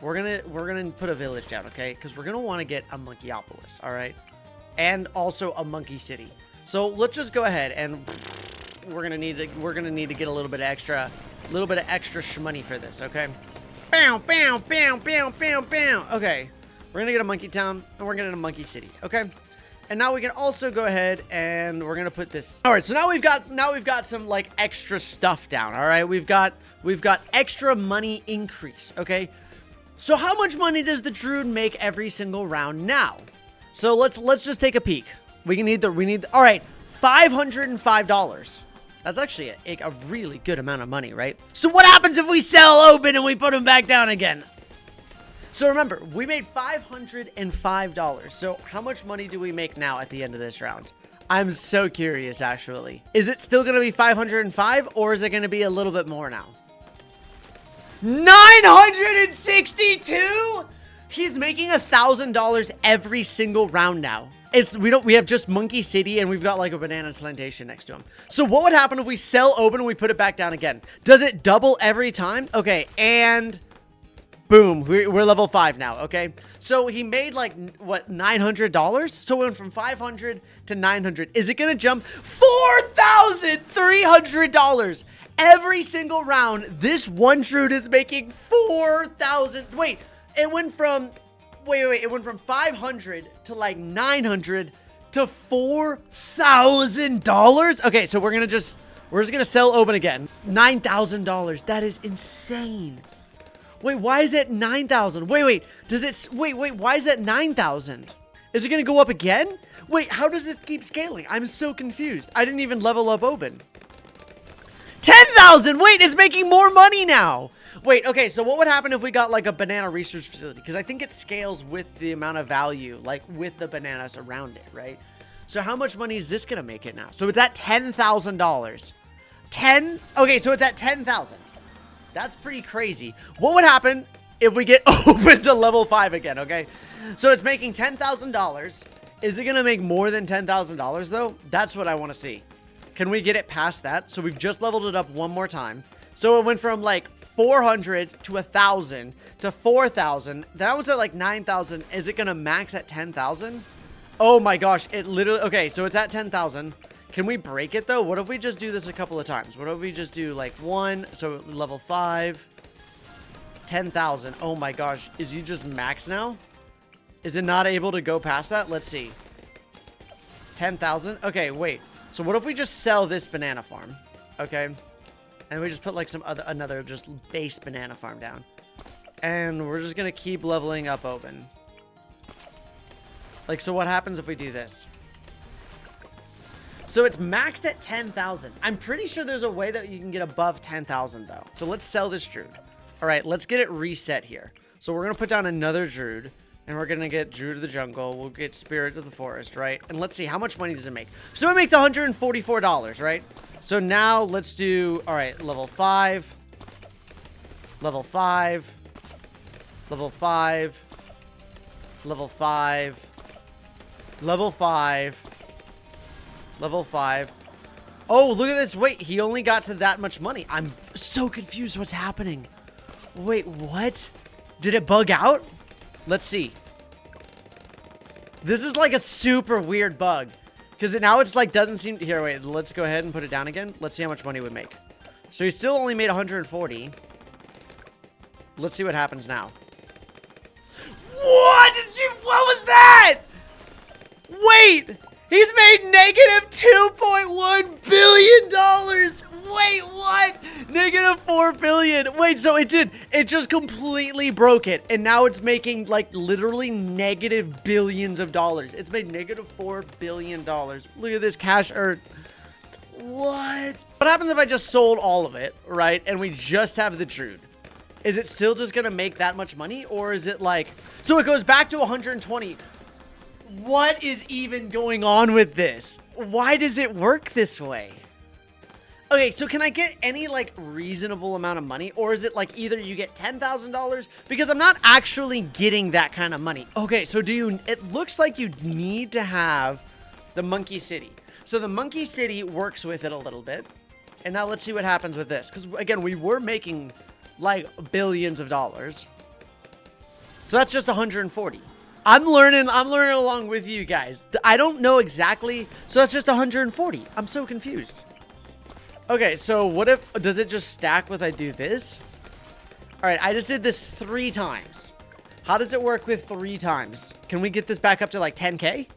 We're gonna put a village down, okay? Because we're gonna want to get a Monkeyopolis, all right? And also a Monkey City. So let's just go ahead, and we're gonna need to get a little bit of extra shmoney for this, okay? Bow. Okay, we're gonna get a Monkey Town, and we're gonna get a Monkey City, okay? And now we can also go ahead and we're gonna put this. All right, so now we've got some like extra stuff down. All right, we've got extra money increase. Okay, so how much money does the Druid make every single round now? So let's just take a peek. We need all right, $505. That's actually a really good amount of money, right? So what happens if we sell open and we put them back down again? So remember, we made $505. So how much money do we make now at the end of this round? I'm so curious, actually. Is it still going to be 505 or is it going to be a little bit more now? 962? He's making $1,000 every single round now. We have just Monkey City and we've got like a banana plantation next to him. So what would happen if we sell open and we put it back down again? Does it double every time? Okay, and boom, we're level 5 now, okay? So he made like, what, $900? So we went from 500 to 900. Is it gonna jump $4,300? Every single round, this one Druid is making 4,000. Wait, it went from, it went from 500 to like 900 to $4,000? Okay, so we're just gonna sell open again. $9,000, that is insane. Wait, why is it 9,000? Wait, why is it 9,000? Is it gonna go up again? Wait, how does this keep scaling? I'm so confused. I didn't even level up open. 10,000! Wait, it's making more money now! Wait, okay, so what would happen if we got like a banana research facility? Because I think it scales with the amount of value, like with the bananas around it, right? So how much money is this gonna make it now? So it's at $10,000. 10? Okay, so it's at 10,000. That's pretty crazy. What would happen if we get open to level 5 again, okay? So it's making $10,000. Is it gonna make more than $10,000 though? That's what I wanna see. Can we get it past that? So we've just leveled it up one more time. So it went from like 400 to 1,000 to 4,000. That was at like 9,000. Is it gonna max at 10,000? Oh my gosh, it literally, okay, so it's at 10,000. Can we break it though? What if we just do this a couple of times? What if we just do like 1, so level 5, 10,000. Oh my gosh, is he just max now? Is it not able to go past that? Let's see. 10,000. Okay, wait. So what if we just sell this banana farm? Okay. And we just put like another just base banana farm down. And we're just going to keep leveling up open. Like, so what happens if we do this? So it's maxed at 10,000. I'm pretty sure there's a way that you can get above 10,000 though. So let's sell this Druid. All right, let's get it reset here. So we're going to put down another Druid. And we're going to get Druid of the Jungle. We'll get Spirit of the Forest, right? And let's see, how much money does it make? So it makes $144, right? So now let's do, all right, level 5. Level 5. Level 5. Level 5. Level 5. Level 5. Oh, look at this. Wait, he only got to that much money. I'm so confused what's happening. Wait, what? Did it bug out? Let's see. This is like a super weird bug. Because now it's like doesn't seem... Here, wait. Let's go ahead and put it down again. Let's see how much money it would make. So he still only made 140. Let's see what happens now. What was that? Wait! He's made negative $2.1 billion! Wait, what? Negative 4 billion. Wait, so it just completely broke it. And now it's making like literally negative billions of dollars. It's made negative $4 billion. Look at this cash earned. What? What happens if I just sold all of it, right? And we just have the Druid? Is it still just gonna make that much money? Or is it like, so it goes back to 120. What is even going on with this? Why does it work this way? Okay, so can I get any like reasonable amount of money, or is it like either you get $10,000? Because I'm not actually getting that kind of money. Okay, so it looks like you need to have the Monkey City. So the Monkey City works with it a little bit. And now let's see what happens with this. Because again, we were making like billions of dollars. So that's just 140. I'm learning along with you guys. I don't know exactly. So that's just 140. I'm so confused. Okay, so what if, does it just stack with I do this? All right, I just did this 3 times. How does it work with 3 times? Can we get this back up to like 10K?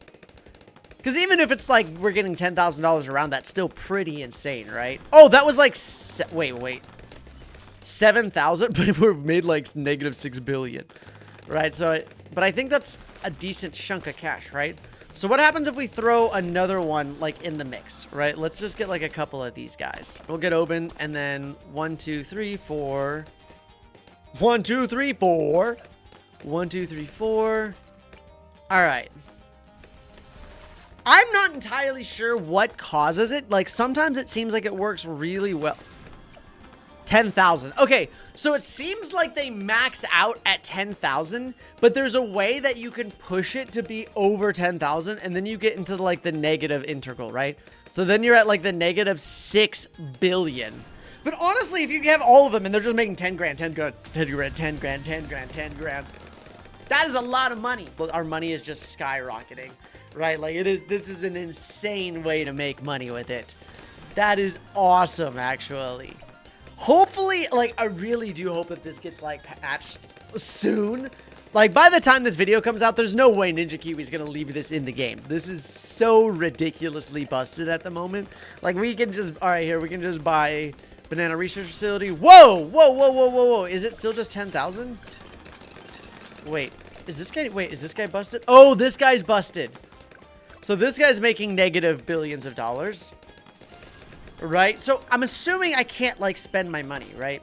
Because even if it's like we're getting $10,000 around, that's still pretty insane, right? Oh, that was like, wait. 7,000, but we've made like negative 6 billion, right? So, but I think that's a decent chunk of cash, right? So what happens if we throw another one like in the mix, right? Let's just get like a couple of these guys. We'll get Oben and then 1, 2, 3, 4. 1, 2, 3, 4. 1, 2, 3, 4. All right. I'm not entirely sure what causes it. Like sometimes it seems like it works really well. 10,000. Okay, so it seems like they max out at 10,000, but there's a way that you can push it to be over 10,000, and then you get into like the negative integral, right? So then you're at like the negative 6 billion. But honestly, if you have all of them and they're just making 10 grand, 10 grand, 10 grand, 10 grand, 10 grand, 10 grand, that is a lot of money. But our money is just skyrocketing, right? Like this is an insane way to make money with it. That is awesome, actually. Hopefully, like, I really do hope that this gets, like, patched soon. Like, by the time this video comes out, there's no way Ninja Kiwi's gonna leave this in the game. This is so ridiculously busted at the moment. Like, we can just, all right, here, we can just buy Banana Research Facility. Whoa, whoa, whoa, whoa, whoa, whoa. Is it still just 10,000? Wait, is this guy busted? Oh, this guy's busted. So this guy's making negative billions of dollars. Right? So I'm assuming I can't like spend my money, right?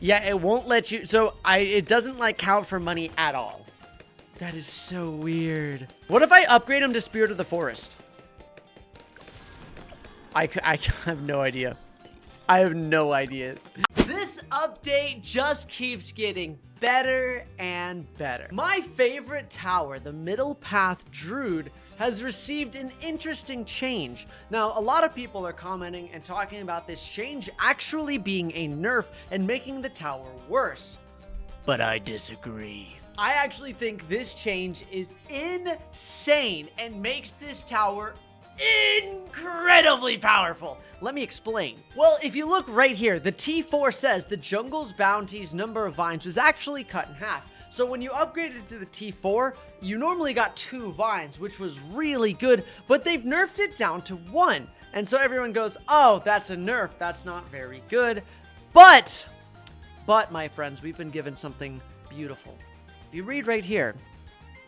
Yeah, it won't let you. So it doesn't like count for money at all. That is so weird. What if I upgrade him to Spirit of the Forest? I have no idea. I have no idea. This update just keeps getting better and better. My favorite tower, the Middle Path Druid, has received an interesting change. Now, a lot of people are commenting and talking about this change actually being a nerf and making the tower worse. But I disagree. I actually think this change is insane and makes this tower incredibly powerful. Let me explain. Well, if you look right here, the T4 says the jungle's bounty's number of vines was actually cut in half. So when you upgraded to the T4, you normally got 2 vines, which was really good, but they've nerfed it down to 1. And so everyone goes, oh, that's a nerf. That's not very good. But my friends, we've been given something beautiful. If you read right here,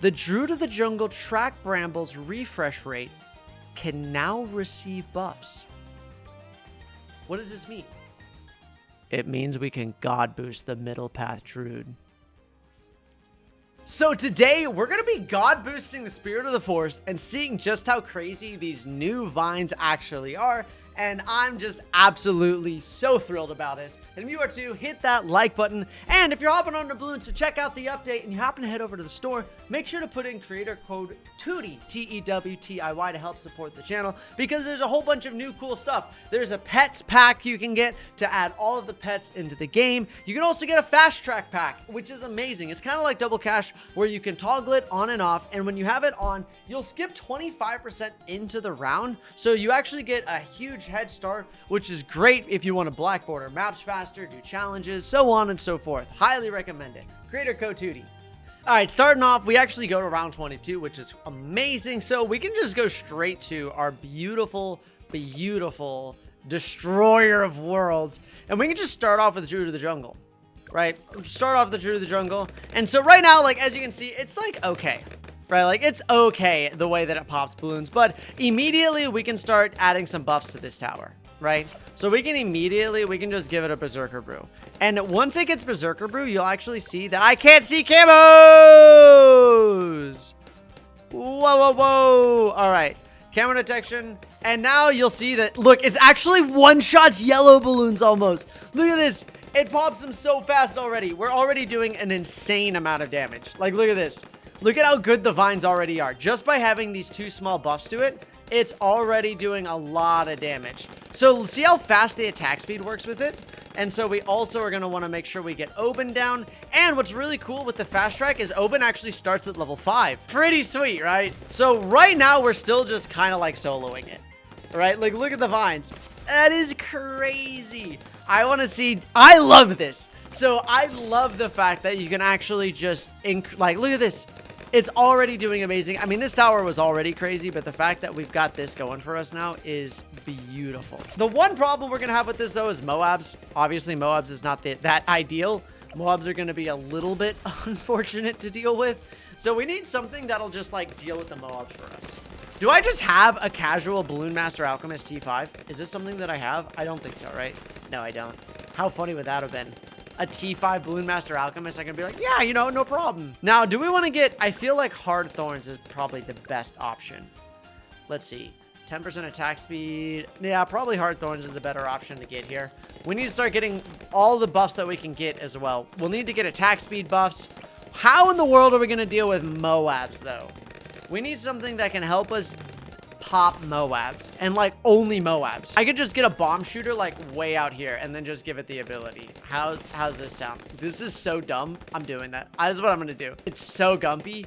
the Druid of the Jungle Track Bramble's refresh rate can now receive buffs. What does this mean? It means we can God boost the Middle Path Druid. So today, we're going to be God boosting the Spirit of the Forest and seeing just how crazy these new vines actually are. And I'm just absolutely so thrilled about this. And if you are too, hit that like button. And if you're hopping on the balloons to check out the update and you happen to head over to the store, make sure to put in creator code Tewtiy, Tewtiy, to help support the channel, because there's a whole bunch of new cool stuff. There's a pets pack you can get to add all of the pets into the game. You can also get a fast track pack, which is amazing. It's kind of like Double Cash, where you can toggle it on and off. And when you have it on, you'll skip 25% into the round. So you actually get a huge head start, which is great if you want to blackboard or maps faster, do challenges, so on and so forth. Highly recommend it. Creator code Tewtiy. All right, starting off, we actually go to round 22, which is amazing. So we can just go straight to our beautiful, beautiful destroyer of worlds. And we can just start off with Druid of the Jungle, right? Start off with the Druid of the Jungle. And so right now, like, as you can see, it's like, okay. Right, like it's okay the way that it pops balloons, but immediately we can start adding some buffs to this tower, right? So we can just give it a Berserker Brew. And once it gets Berserker Brew, you'll actually see that I can't see camos! Whoa, whoa, whoa! All right, camo detection. And now you'll see that, look, it's actually one-shots yellow balloons almost. Look at this. It pops them so fast already. We're already doing an insane amount of damage. Like, look at this. Look at how good the vines already are. Just by having these 2 small buffs to it, it's already doing a lot of damage. So see how fast the attack speed works with it? And so we also are going to want to make sure we get Oben down. And what's really cool with the fast track is Oben actually starts at level 5. Pretty sweet, right? So right now we're still just kind of like soloing it, right? Like, look at the vines. That is crazy. I want to see, I love this. So I love the fact that you can actually just, like, look at this. It's already doing amazing. I mean, this tower was already crazy, but the fact that we've got this going for us now is beautiful. The one problem we're going to have with this, though, is Moabs. Obviously, Moabs is not that ideal. Moabs are going to be a little bit unfortunate to deal with. So we need something that'll just, like, deal with the Moabs for us. Do I just have a casual Balloon Master Alchemist T5? Is this something that I have? I don't think so, right? No, I don't. How funny would that have been? A T5 Balloon Master Alchemist, I can be like, yeah, you know, no problem. Now, do we want to get... I feel like Hard Thorns is probably the best option. Let's see. 10% attack speed. Yeah, probably Hard Thorns is the better option to get here. We need to start getting all the buffs that we can get as well. We'll need to get attack speed buffs. How in the world are we going to deal with Moabs, though? We need something that can help us pop Moabs, and like only Moabs. I could just get a bomb shooter like way out here and then just give it the ability. How's this sound? This is so dumb. I'm doing that. That's what I'm gonna do. It's so gumpy.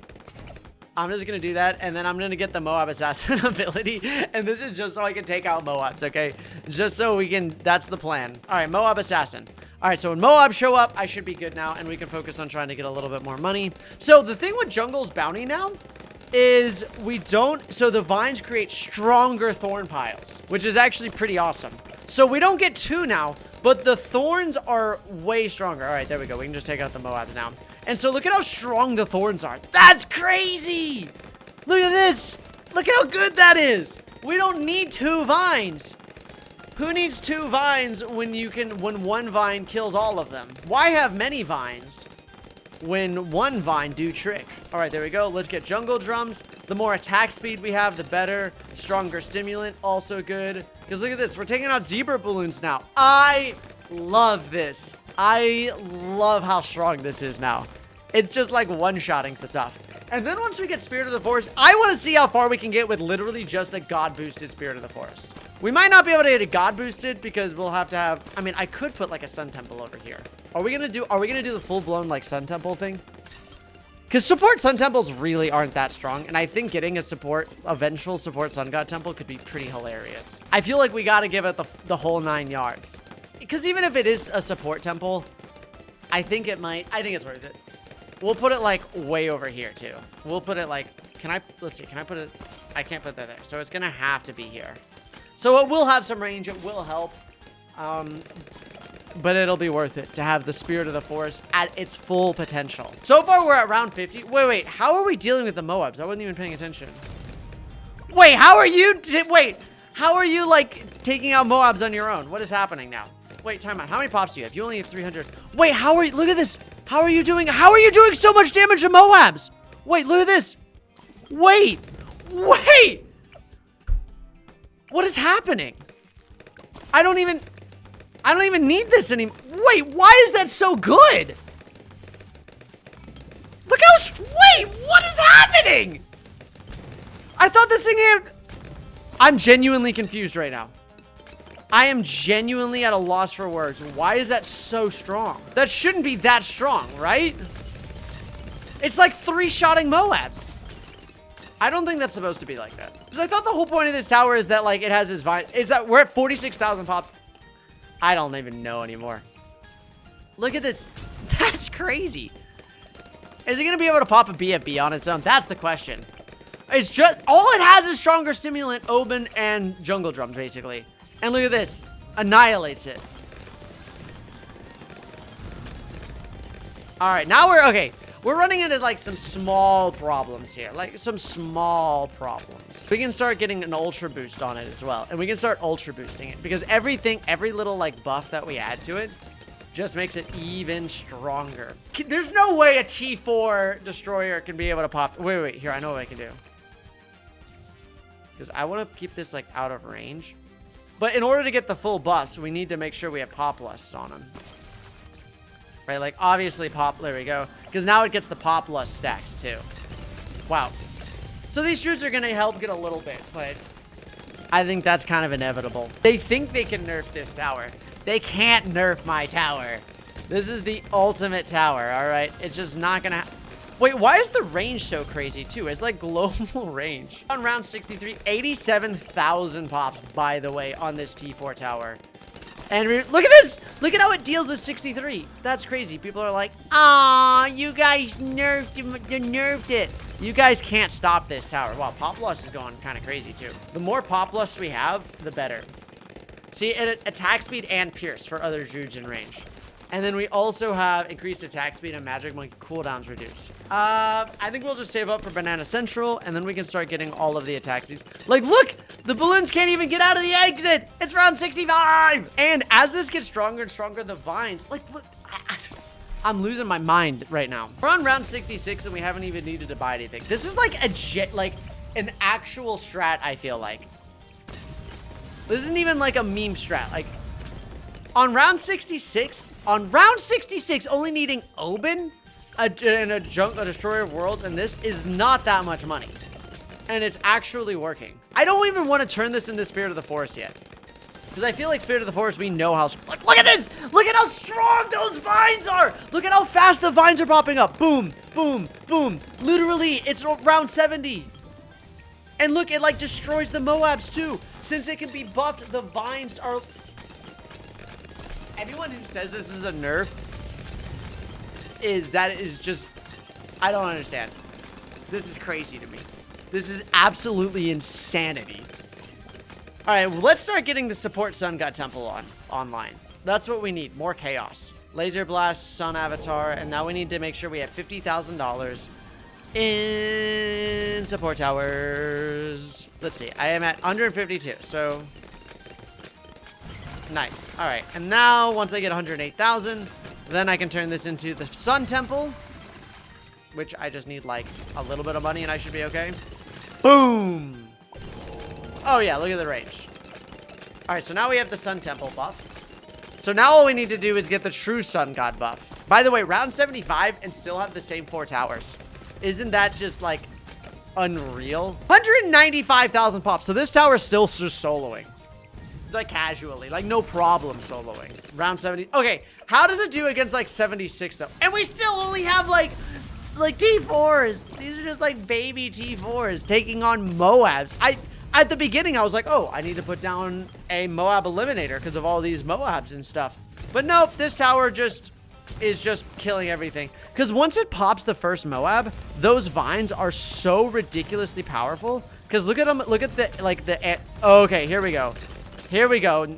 I'm just gonna do that, and then I'm gonna get the Moab Assassin ability, and this is just so I can take out Moabs, okay? Just so we can, that's the plan. All right, Moab Assassin. All right, so when Moab show up, I should be good now, and we can focus on trying to get a little bit more money. So the thing with Jungle's Bounty now is we don't, so the vines create stronger thorn piles, which is actually pretty awesome. So we don't get 2 now, but the thorns are way stronger. All right, there we go. We can just take out the Moabs now. And so look at how strong the thorns are. That's crazy. Look at this. Look at how good that is. We don't need 2 vines. Who needs 2 vines when one vine kills all of them? Why have many vines when 1 vine do trick? All right, there we go. Let's get jungle drums. The more attack speed we have, the better. Stronger stimulant, also good. Because look at this. We're taking out zebra balloons now. I love this. I love how strong this is now. It's just like one-shotting the stuff. And then once we get Spirit of the Forest, I want to see how far we can get with literally just a God-boosted Spirit of the Forest. We might not be able to get a God-boosted because we'll have to have... I mean, I could put like a Sun Temple over here. Are we gonna do the full-blown like Sun Temple thing? Because support Sun Temples really aren't that strong, and I think getting a vengeful support Sun God Temple could be pretty hilarious. I feel like we gotta give it the whole 9 yards. Because even if it is a support temple, I think it's worth it. We'll put it like way over here too. We'll put it like, let's see, can I put it? I can't put that there. So it's gonna have to be here. So it will have some range, it will help. But it'll be worth it to have the Spirit of the Forest at its full potential. So far, we're at round 50. Wait, how are we dealing with the Moabs? I wasn't even paying attention. Wait, how are you like taking out Moabs on your own? What is happening now? Wait, time out. How many pops do you have? You only have 300. Wait, look at this. How are you doing so much damage to Moabs? Wait, look at this. Wait. What is happening? I don't even need this anymore. Wait, why is that so good? Look how, wait, what is happening? I thought this thing had, I'm genuinely confused right now. I am genuinely at a loss for words. Why is that so strong? That shouldn't be that strong, right? It's like 3-shotting Moabs. I don't think that's supposed to be like that. Because I thought the whole point of this tower is that like it has this vine. It's that we're at 46,000 pops. I don't even know anymore. Look at this. That's crazy. Is it going to be able to pop a BFB on its own? That's the question. It's just, all it has is stronger stimulant, Oban, and jungle drums, basically. And look at this. Annihilates it. All right, now okay. We're running into like some small problems here. Like some small problems. We can start getting an ultra boost on it as well. And we can start ultra boosting it. Because every little like buff that we add to it just makes it even stronger. There's no way a T4 destroyer can be able to pop. Wait. Here, I know what I can do. Because I want to keep this like out of range. But in order to get the full buffs, we need to make sure we have pop lusts on them. Right, like obviously pop, there we go. Because now it gets the pop lust stacks too. Wow. So these shoots are going to help get a little bit, but I think that's kind of inevitable. They think they can nerf this tower. They can't nerf my tower. This is the ultimate tower, all right? It's just not going to... Wait, why is the range so crazy too? It's like global range. On round 63, 87,000 pops, by the way, on this T4 tower. And look at this! Look at how it deals with 63. That's crazy. People are like, "Aw, you guys nerfed it." You guys can't stop this tower. Wow, Pop Lust is going kind of crazy too. The more Pop Lust we have, the better. See, it attack speed and pierce for other Druids in range. And then we also have increased attack speed and Magic Monkey cooldowns reduced. I think we'll just save up for Banana Central, and then we can start getting all of the attack speeds. Like, look! The balloons can't even get out of the exit! It's round 65! And as this gets stronger and stronger, the vines... Like, look... I'm losing my mind right now. We're on round 66, and we haven't even needed to buy anything. This is like an actual strat, I feel like. This isn't even like a meme strat. Like, on round 66... On round 66, only needing Oban, a Destroyer of Worlds, and this is not that much money. And it's actually working. I don't even want to turn this into Spirit of the Forest yet. Because I feel like Spirit of the Forest, we know how... Look at this! Look at how strong those vines are! Look at how fast the vines are popping up. Boom, boom, boom. Literally, it's round 70. And look, it like destroys the Moabs too. Since it can be buffed, the vines are... Everyone who says this is a nerf is just, I don't understand. This is crazy to me. This is absolutely insanity. All right, well, let's start getting the support Sun God Temple online. That's what we need, more chaos. Laser Blast, Sun Avatar, and now we need to make sure we have $50,000 in support towers. Let's see, I am at 152, so... Nice. All right. And now, once I get 108,000, then I can turn this into the Sun Temple, which I just need, like, a little bit of money, and I should be okay. Boom! Oh, yeah. Look at the range. All right. So now we have the Sun Temple buff. So now all we need to do is get the true Sun God buff. By the way, round 75 and still have the same 4 towers. Isn't that just, like, unreal? 195,000 pops. So this tower is still just soloing. Like casually, like no problem soloing. Round 70. Okay, how does it do against like 76 though? And we still only have like T4s. These are just like baby T4s taking on Moabs. At the beginning I was like, oh, I need to put down a Moab eliminator because of all these Moabs and stuff. But nope, this tower is just killing everything. Because once it pops the first Moab, those vines are so ridiculously powerful. Because look at them, look at the okay, here we go. Here we go.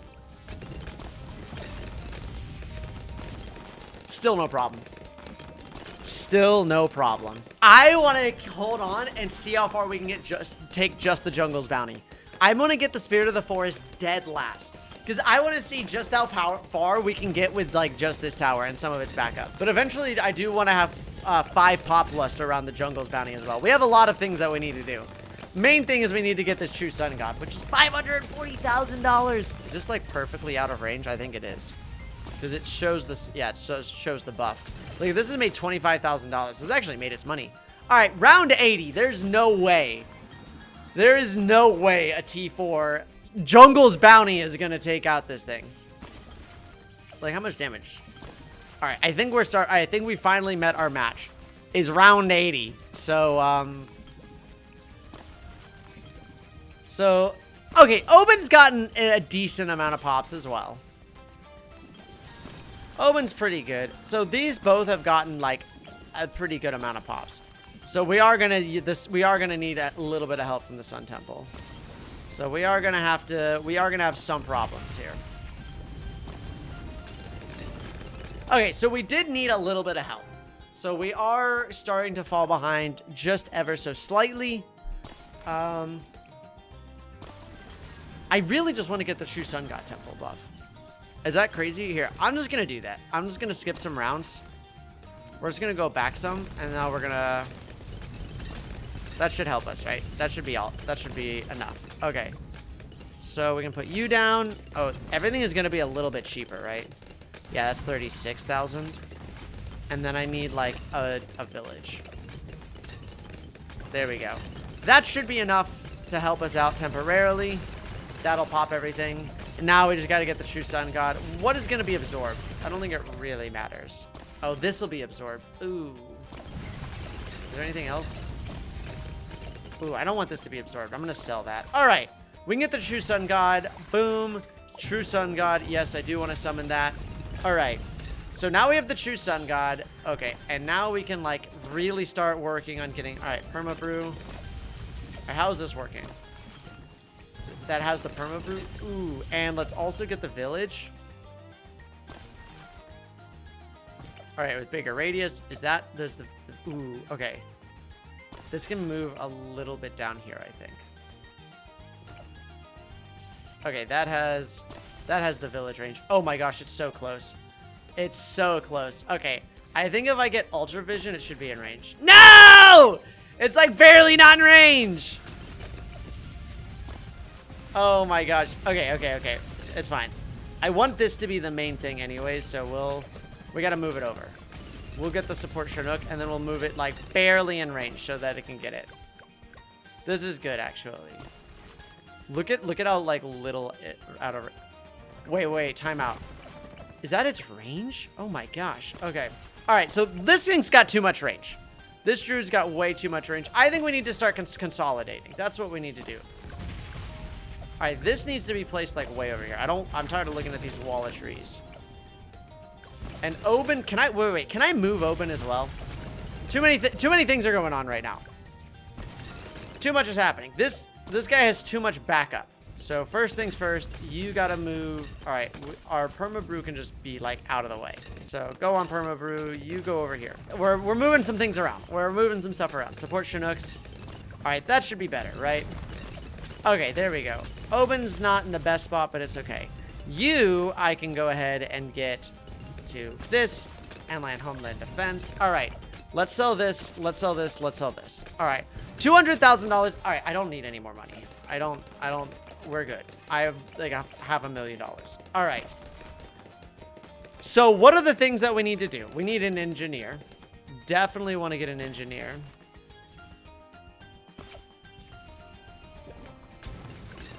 Still no problem. Still no problem. I want to hold on and see how far we can get take just the jungle's bounty. I'm going to get the Spirit of the Forest dead last. Because I want to see just how far we can get with like just this tower and some of its backup. But eventually I do want to have 5 Pop Lust around the jungle's bounty as well. We have a lot of things that we need to do. Main thing is we need to get this true Sun God, which is $540,000. Is this like perfectly out of range? I think it is. Because it shows this, yeah, it shows the buff. Look, this has made $25,000. This has actually made its money. All right, round 80. There's no way. There is no way a T4 Jungle's Bounty is going to take out this thing. Like, how much damage? All right, I think we finally met our match. Is round 80. So, okay, Oban's gotten a decent amount of pops as well. Oban's pretty good. So these both have gotten like a pretty good amount of pops. So we are gonna need a little bit of help from the Sun Temple. So we are gonna have some problems here. Okay, so we did need a little bit of help. So we are starting to fall behind just ever so slightly. I really just want to get the true Sun God Temple buff. Is that crazy? Here, I'm just going to do that. I'm just going to skip some rounds. We're just going to go back some, and now we're going to... That should help us, right? That should be all. That should be enough. Okay. So we can put you down. Oh, everything is going to be a little bit cheaper, right? Yeah, that's 36,000. And then I need, like, a village. There we go. That should be enough to help us out temporarily. That'll pop everything. And now we just got to get the true Sun God. What is going to be absorbed? I don't think it really matters. Oh, this will be absorbed. Ooh. Is there anything else? Ooh, I don't want this to be absorbed. I'm going to sell that. All right. We can get the true Sun God. Boom. True Sun God. Yes, I do want to summon that. All right. So now we have the True Sun God. Okay, and now we can, like, really start working on getting... All right, Perma Brew. All right, how is this working? That has the Perma Brew. Ooh, and let's also get the village. All right, with bigger radius. Is that... There's the... Ooh, okay. This can move a little bit down here, I think. Okay, that has the village range. Oh my gosh, it's so close. It's so close. Okay, I think if I get Ultra Vision, it should be in range. No! It's like barely not in range. Oh my gosh. Okay. It's fine. I want this to be the main thing anyways, so we gotta move it over. We'll get the support Chinook, and then we'll move it like barely in range so that it can get it. This is good, actually. Look at how like little it out of... Wait, time out. Is that its range? Oh my gosh. Okay. All right, so this thing's got too much range. This Druid's got way too much range. I think we need to start consolidating. That's what we need to do. All right, this needs to be placed like way over here. I'm tired of looking at these wall of trees. And Oben, can I... Wait. Can I move Oben as well? Too many things are going on right now. Too much is happening. This guy has too much backup. So first things first, you gotta move. All right, our Perma Brew can just be like out of the way. So go on Perma Brew, you go over here. We're moving some things around. We're moving some stuff around. Support Chinooks. All right, that should be better, right? Okay, there we go. Oben's not in the best spot, but it's okay. I can go ahead and get to this and land Homeland Defense. All right, let's sell this. Let's sell this. Let's sell this. All right, $200,000. All right, I don't need any more money. I don't. We're good. I have like $500,000. All right. So what are the things that we need to do? We need an engineer. Definitely want to get an engineer.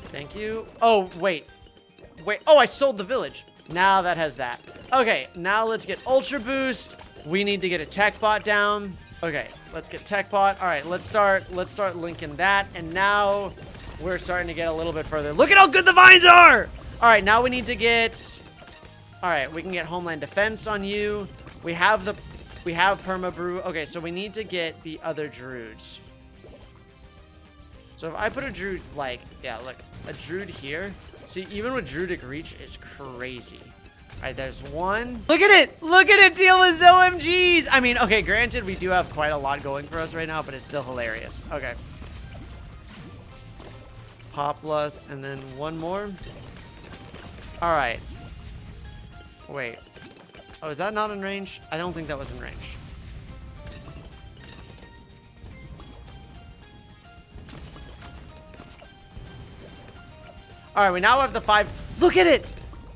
Thank you. Oh, wait. Oh, I sold the village. Now that has that. Okay, now let's get Ultra Boost. We need to get a tech bot down. Okay, let's get tech bot. All right, let's start linking that. And now we're starting to get a little bit further. Look at how good the vines are. All right, now we need to get... All right, we can get Homeland Defense on you. We have Perma Brew. Okay, so we need to get the other Druids. So if I put a Druid, like, yeah, look, a Druid here. See, even with Druidic Reach is crazy. All right, there's one. Look at it. Look at it deal with ZOMGs. I mean, okay, granted, we do have quite a lot going for us right now, but it's still hilarious. Okay. Populus, and then one more. All right. Wait. Oh, is that not in range? I don't think that was in range. All right, we now have the 5. Look at it.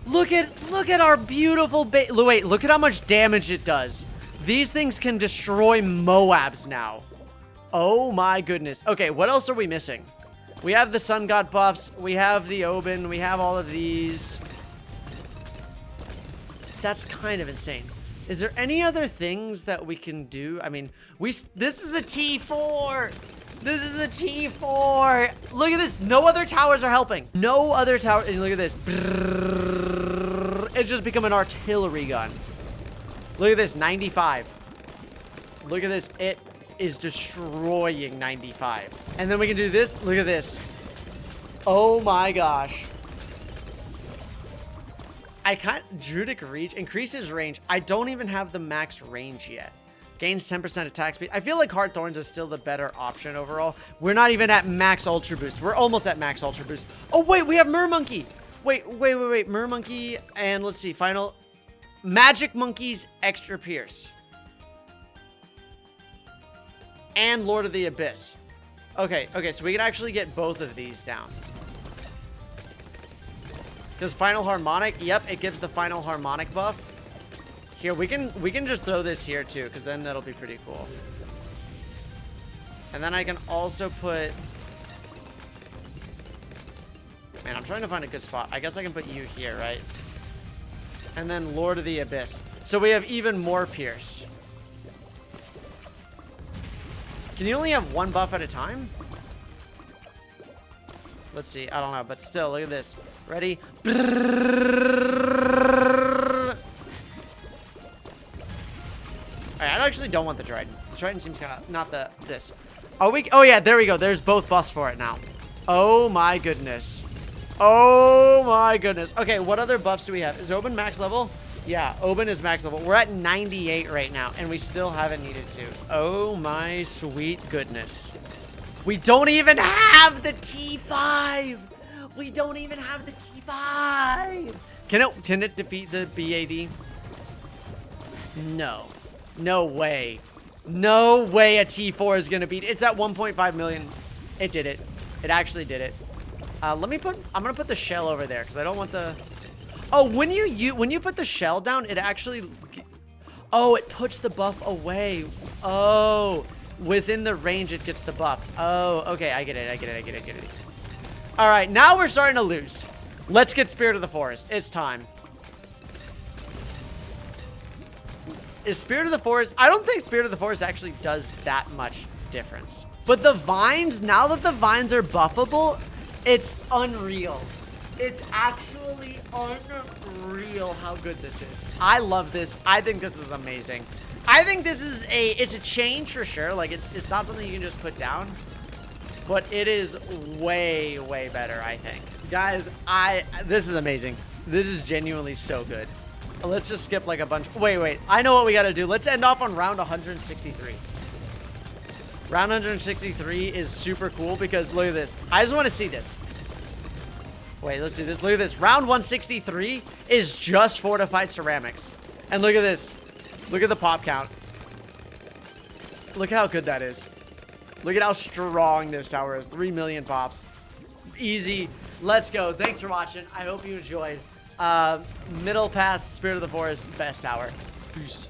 Look at our beautiful wait, look at how much damage it does. These things can destroy Moabs now. Oh my goodness. Okay, what else are we missing? We have the Sun God buffs. We have the Oben. We have all of these. That's kind of insane. Is there any other things that we can do? I mean, this is a T4. This is a T4. Look at this. No other towers are helping. No other tower. And look at this. It's just become an artillery gun. Look at this. 95. Look at this. It is destroying 95. And then we can do this. Look at this. Oh my gosh. Druidic Reach increases range. I don't even have the max range yet. Gains 10% attack speed. I feel like Hard Thorns is still the better option overall. We're not even at max Ultra Boost. We're almost at max Ultra Boost. Oh, wait, we have Mermonkey. Wait. Mermonkey, and let's see. Final. Magic Monkey's Extra Pierce. And Lord of the Abyss. Okay, so we can actually get both of these down. Because Final Harmonic, yep, it gives the Final Harmonic buff. Here, we can just throw this here too, because then that'll be pretty cool. And then I can also put... Man, I'm trying to find a good spot. I guess I can put you here, right? And then Lord of the Abyss. So we have even more Pierce. Can you only have one buff at a time? Let's see. I don't know, but still, look at this. Ready? Alright, I actually don't want the Trident. The Trident seems kind of not this. Oh yeah, there we go. There's both buffs for it now. Oh my goodness. Oh my goodness. Okay, what other buffs do we have? Is Oben max level? Yeah, Oben is max level. We're at 98 right now, and we still haven't needed to. Oh my sweet goodness. We don't even have the T5. We don't even have the T5. Can it defeat the BAD? No. No way. No way a T4 is gonna beat it. It's at 1.5 million. It did it. It actually did it. I'm gonna put the shell over there because I don't want the. Oh, when you put the shell down, it actually. Oh, it puts the buff away. Oh, within the range, it gets the buff. Oh, okay, I get it. All right, now we're starting to lose. Let's get Spirit of the Forest. It's time. Is Spirit of the Forest? I don't think Spirit of the Forest actually does that much difference. But the vines, now that the vines are buffable, it's unreal. It's actually unreal how good this is. I love this. I think this is amazing. I think this is it's a change for sure. Like it's not something you can just put down, but it is way, way better, I think. Guys, this is amazing. This is genuinely so good. Let's just skip like a bunch. Wait. I know what we got to do. Let's end off on round 163. Round 163 is super cool because look at this. I just want to see this. Wait, let's do this. Look at this. Round 163 is just fortified ceramics. And look at this. Look at the pop count. Look at how good that is. Look at how strong this tower is. 3 million pops. Easy. Let's go. Thanks for watching. I hope you enjoyed. Middle path, Spirit of the Forest, best tower. Peace.